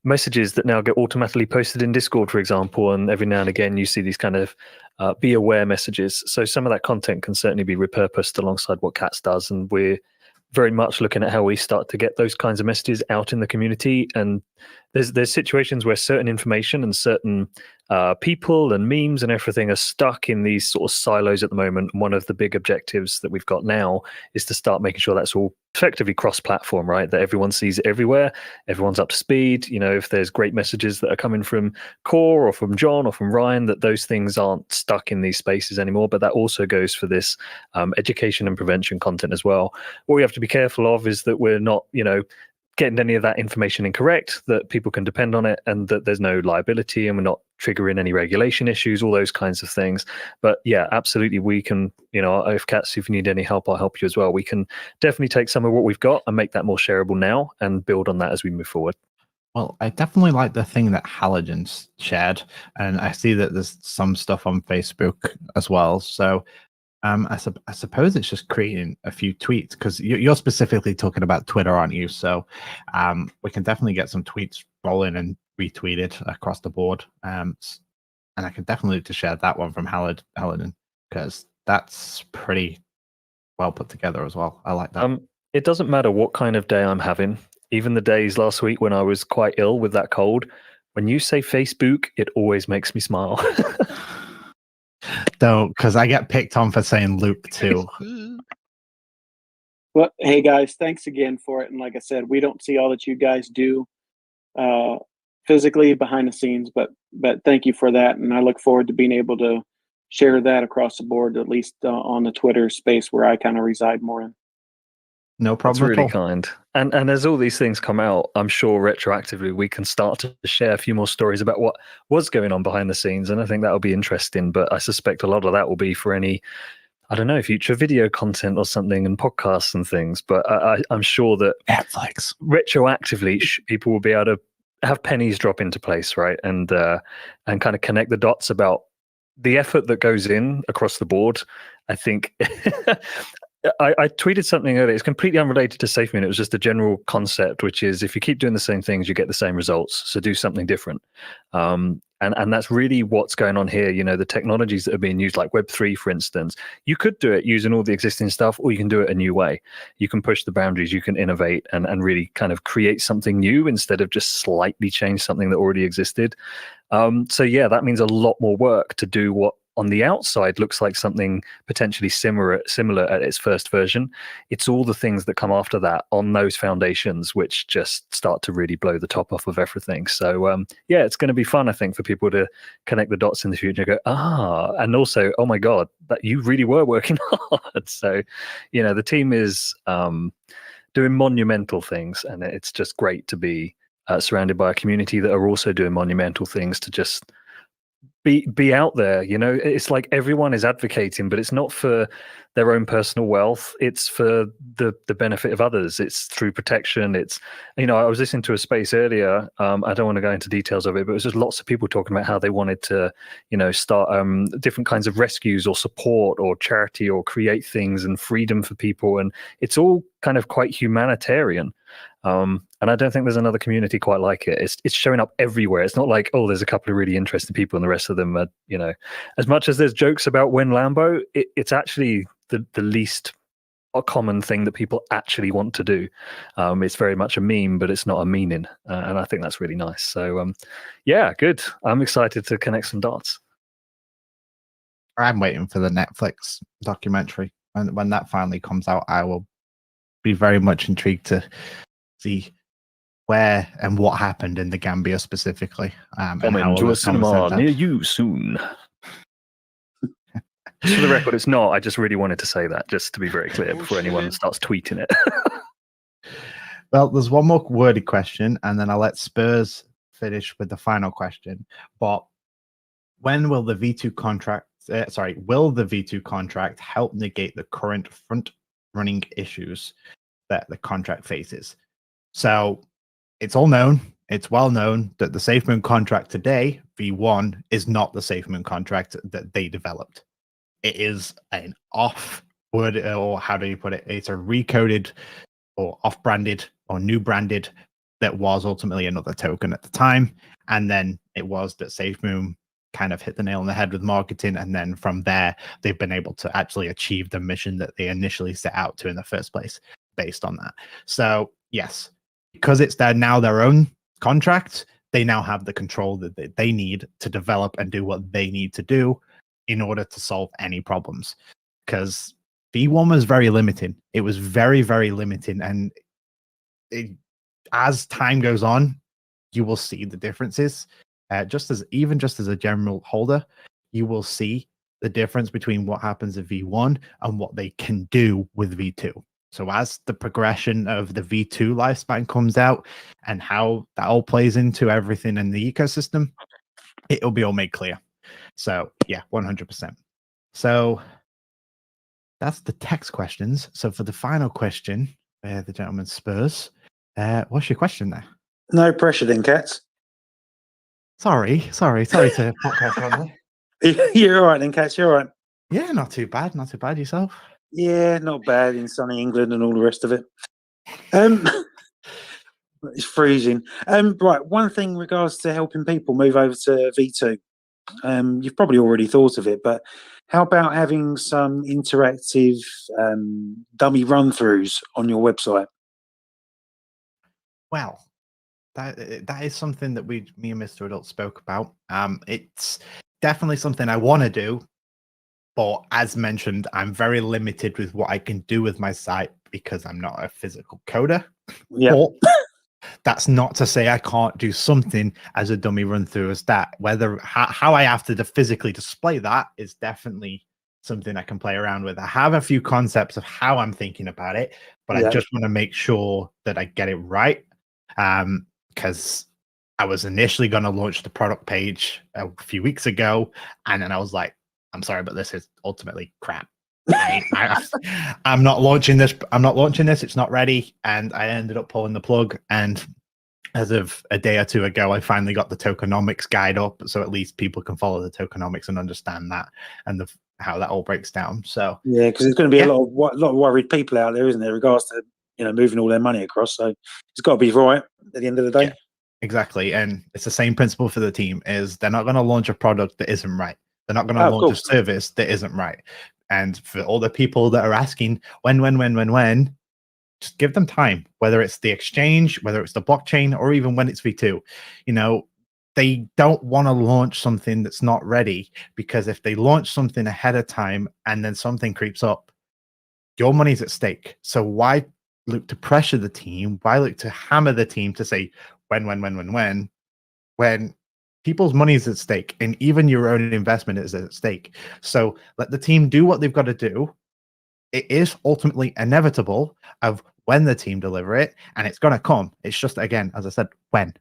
messages that now get automatically posted in Discord, for example, and every now and again you see these kind of be aware messages. So some of that content can certainly be repurposed alongside what Cats does, and we're very much looking at how we start to get those kinds of messages out in the community. And there's situations where certain information and certain people and memes and everything are stuck in these sort of silos at the moment. And one of the big objectives that we've got now is to start making sure that's all effectively cross-platform, right? That everyone sees it everywhere, everyone's up to speed. If there's great messages that are coming from Core or from John or from Ryan, that those things aren't stuck in these spaces anymore. But that also goes for this education and prevention content as well. What we have to be careful of is that we're not, getting any of that information incorrect, that people can depend on it, and that there's no liability, and we're not triggering any regulation issues, all those kinds of things. But yeah, absolutely, we can, if Cats, if you need any help, I'll help you as well. We can definitely take some of what we've got and make that more shareable now and build on that as we move forward. Well, I definitely like the thing that Halogen's shared, and I see that there's some stuff on Facebook as well. So I suppose it's just creating a few tweets, because you're specifically talking about Twitter, aren't you? So we can definitely get some tweets rolling and retweeted across the board. And I can definitely to share that one from Halogen, because that's pretty well put together as well. I like that. It doesn't matter what kind of day I'm having. Even the days last week when I was quite ill with that cold, when you say Facebook, it always makes me smile. Though, because I get picked on for saying loop too. Well, hey guys, thanks again for it. And like I said, we don't see all that you guys do physically behind the scenes, but thank you for that. And I look forward to being able to share that across the board, at least on the Twitter space where I kind of reside more in. No problem. That's really kind. And as all these things come out, I'm sure retroactively we can start to share a few more stories about what was going on behind the scenes. And I think that'll be interesting. But I suspect a lot of that will be for any, I don't know, future video content or something, and podcasts and things. But I'm sure that Netflix retroactively people will be able to have pennies drop into place, right? And kind of connect the dots about the effort that goes in across the board. I think I tweeted something earlier. It's completely unrelated to Safemoon. It was just a general concept, which is if you keep doing the same things, you get the same results. So do something different. And that's really what's going on here. The technologies that are being used, like Web3, for instance, you could do it using all the existing stuff, or you can do it a new way. You can push the boundaries, you can innovate and really kind of create something new instead of just slightly change something that already existed. So yeah, that means a lot more work to do what on the outside looks like something potentially similar at its first version. It's all the things that come after that on those foundations which just start to really blow the top off of everything. So yeah, it's going to be fun, I think, for people to connect the dots in the future and go, and also, oh my God, that you really were working hard. So, the team is doing monumental things, and it's just great to be surrounded by a community that are also doing monumental things to just be out there. It's like everyone is advocating, but it's not for their own personal wealth. It's for the benefit of others. It's through protection. It's, I was listening to a space earlier. I don't want to go into details of it, but it was just lots of people talking about how they wanted to, start different kinds of rescues or support or charity or create things and freedom for people. And it's all kind of quite humanitarian. And I don't think there's another community quite like it. It's showing up everywhere. It's not like, oh, there's a couple of really interesting people and the rest of them are, as much as there's jokes about When Lambo, it's actually the least common thing that people actually want to do. It's very much a meme, but it's not a meaning. And I think that's really nice. So yeah, good. I'm excited to connect some dots. I'm waiting for the Netflix documentary. When that finally comes out, I will be very much intrigued to see where and what happened in the Gambia specifically. Coming to a cinema near you soon. Just for the record, it's not. I just really wanted to say that, just to be very clear, before anyone starts tweeting it. Well, there's one more worded question, and then I'll let Spurs finish with the final question. But when will the V2 contract? Will the V2 contract help negate the current front-running issues that the contract faces? So it's all known, it's well known that the Safemoon contract today, V1, is not the Safemoon contract that they developed. It is an off-word, or how do you put it? It's a recoded or off-branded or new branded that was ultimately another token at the time. And then it was that Safemoon kind of hit the nail on the head with marketing. And then from there, they've been able to actually achieve the mission that they initially set out to in the first place based on that. So yes, because it's now their own contract, they now have the control that they need to develop and do what they need to do in order to solve any problems. Because V1 was very limiting. It was very, very limiting. And as time goes on, you will see the differences. Just as a general holder, you will see the difference between what happens at V1 and what they can do with V2. So as the progression of the V2 lifespan comes out and how that all plays into everything in the ecosystem, it'll be all made clear. So yeah, 100%. So that's the text questions. So for the final question, the gentleman Spurs, what's your question there? No pressure then, Cats. Sorry to put pressure on you. You're all right then, Cats. You're all right. Yeah, not too bad. Not too bad. Yourself? Yeah, not bad in sunny England and all the rest of it. It's freezing. Right, one thing in regards to helping people move over to V2. You've probably already thought of it, but how about having some interactive dummy run-throughs on your website? Well, that is something that me and Mr. Adult spoke about. It's definitely something I want to do, but as mentioned, I'm very limited with what I can do with my site because I'm not a physical coder. Yeah. But that's not to say I can't do something as a dummy run through as that. Whether how I have to physically display that is definitely something I can play around with. I have a few concepts of how I'm thinking about it, but I just want to make sure that I get it right. Because I was initially going to launch the product page a few weeks ago, and then I was like, I'm sorry, but this is ultimately crap. I'm not launching this. It's not ready. And I ended up pulling the plug. And as of a day or two ago, I finally got the tokenomics guide up, so at least people can follow the tokenomics and understand that and how that all breaks down. So yeah, because there's going to be a lot of worried people out there, isn't there, in regards to moving all their money across. So it's got to be right at the end of the day. Yeah, exactly. And it's the same principle for the team: is they're not going to launch a product that isn't right. They're not going to launch a service that isn't right. And for all the people that are asking when, just give them time, whether it's the exchange, whether it's the blockchain, or even when it's V2. They don't want to launch something that's not ready, because if they launch something ahead of time and then something creeps up, your money's at stake. So why look to pressure the team? Why look to hammer the team to say when people's money is at stake, and even your own investment is at stake? So let the team do what they've got to do. It is ultimately inevitable of when the team deliver it, and it's going to come. It's just, again, as I said, when.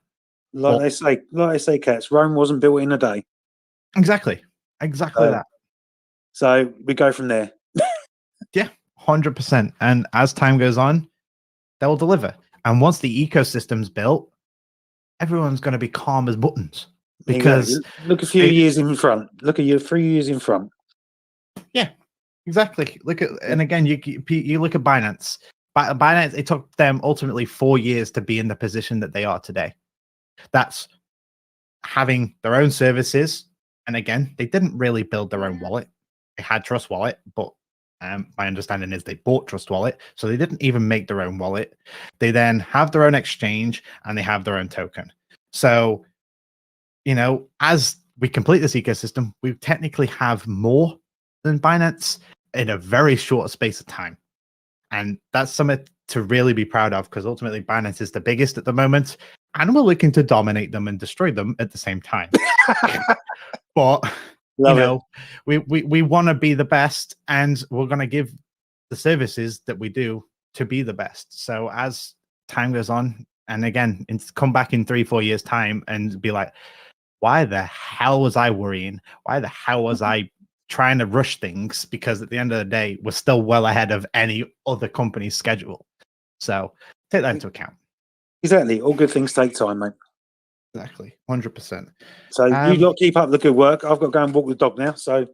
They say, Cats, Rome wasn't built in a day. Exactly that. So we go from there. Yeah, 100%. And as time goes on, they'll deliver. And once the ecosystem's built, everyone's going to be calm as buttons. Because look a few years in front. Look at you 3 years in front. Yeah, exactly. And again, you look at Binance. Binance, it took them ultimately 4 years to be in the position that they are today. That's having their own services. And again, they didn't really build their own wallet. They had Trust Wallet, but my understanding is they bought Trust Wallet. So they didn't even make their own wallet. They then have their own exchange and they have their own token. So, as we complete this ecosystem, we technically have more than Binance in a very short space of time. And that's something to really be proud of, because ultimately Binance is the biggest at the moment, and we're looking to dominate them and destroy them at the same time. But we want to be the best, and we're going to give the services that we do to be the best. So as time goes on, and again, come back in 3-4 years time and be like, why the hell was I worrying? Why the hell was I trying to rush things? Because at the end of the day, we're still well ahead of any other company's schedule. So take that into account. Exactly. All good things take time, mate. Exactly. 100%. So you lot keep up the good work. I've got to go and walk the dog now. So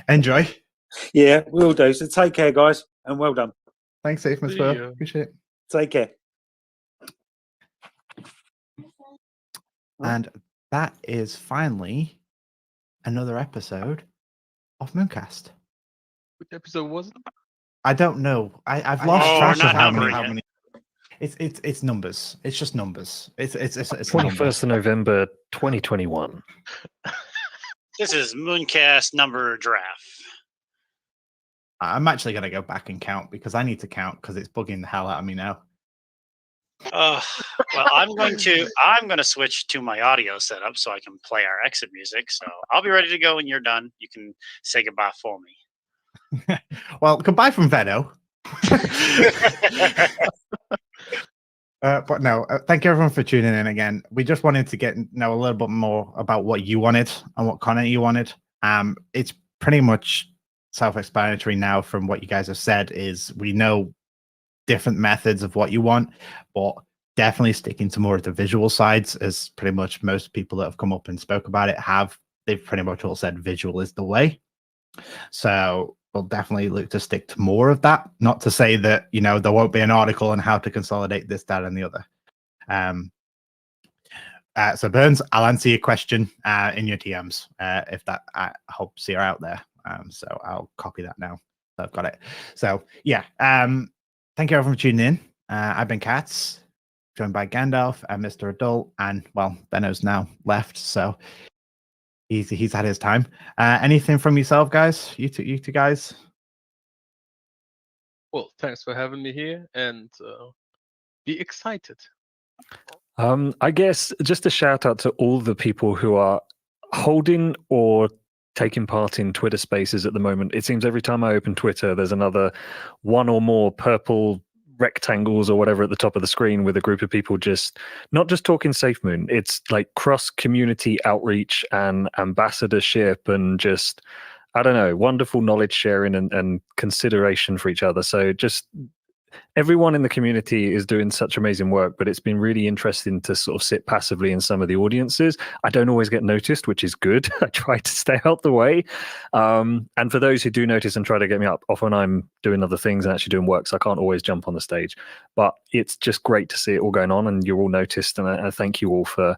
enjoy. Yeah, we'll do. So take care, guys, and well done. Thanks, Safemoon Twitch. Appreciate it. Take care. And that is finally another episode of Mooncast. Which episode was it? I don't know. I've lost track of how many. It's numbers. It's just numbers. It's 21st of November 2021. This is Mooncast number draft. I'm actually gonna go back and count, because I need to count, because it's bugging the hell out of me now. Well, I'm going to switch to my audio setup so I can play our exit music. So I'll be ready to go when you're done. You can say goodbye for me. Well, goodbye from Vedo. But no, thank you everyone for tuning in again. We just wanted to know a little bit more about what you wanted and what content you wanted. It's pretty much self-explanatory now from what you guys have said. Is we know different methods of what you want, but definitely sticking to more of the visual sides, as pretty much most people that have come up and spoke about it have. They've pretty much all said visual is the way. So we'll definitely look to stick to more of that. Not to say that, you know, there won't be an article on how to consolidate this, that, and the other. So Burns, I'll answer your question in your DMs if that helps you out there. So I'll copy that now. So I've got it. So yeah, thank you everyone for tuning in. I've been Katz, joined by Gandalf and Mr. Adult, and well, Benno's now left, so he's had his time. Anything from yourself, guys? You two guys? Well, thanks for having me here, and be excited. I guess just a shout out to all the people who are holding or taking part in Twitter Spaces at the moment. It seems every time I open Twitter, there's another one or more purple rectangles or whatever at the top of the screen with a group of people just not just talking Safemoon. It's like cross community outreach and ambassadorship and just, I don't know, wonderful knowledge sharing and consideration for each other. So just everyone in the community is doing such amazing work, but it's been really interesting to sort of sit passively in some of the audiences. I don't always get noticed, which is good. I try to stay out the way. And for those who do notice and try to get me up, often I'm doing other things and actually doing work, so I can't always jump on the stage. But it's just great to see it all going on, and you're all noticed. And I thank you all for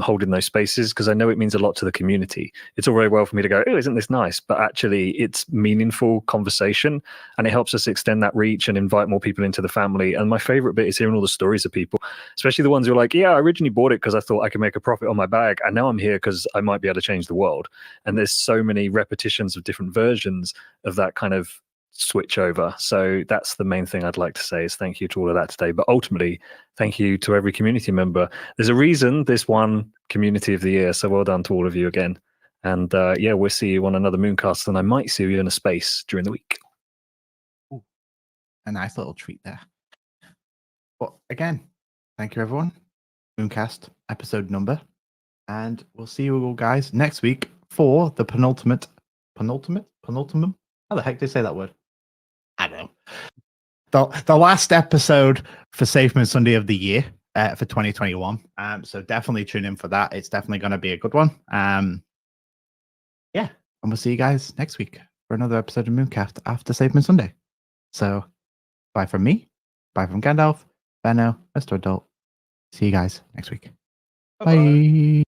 holding those spaces, because I know it means a lot to the community. It's all very well for me to go, oh, isn't this nice? But actually it's meaningful conversation, and it helps us extend that reach and invite more people into the family. And my favorite bit is hearing all the stories of people, especially the ones who are like, yeah, I originally bought it because I thought I could make a profit on my bag, and now I'm here because I might be able to change the world. And there's so many repetitions of different versions of that kind of switch over. So that's the main thing I'd like to say, is thank you to all of that today. But ultimately, thank you to every community member. There's a reason this won Community of the Year, so well done to all of you again. And yeah, we'll see you on another Mooncast, and I might see you in a space during the week. Ooh, a nice little treat there. But again, thank you everyone. Mooncast episode number, and we'll see you all guys next week for the penultimate. How the heck did they say that word? I don't know. The last episode for Safemoon Sunday of the year for 2021. So definitely tune in for that. It's definitely going to be a good one. Yeah, and we'll see you guys next week for another episode of Mooncast after Safemoon Sunday. So bye from me, bye from Gandalf, Benno, Mr. Adult. See you guys next week. Bye.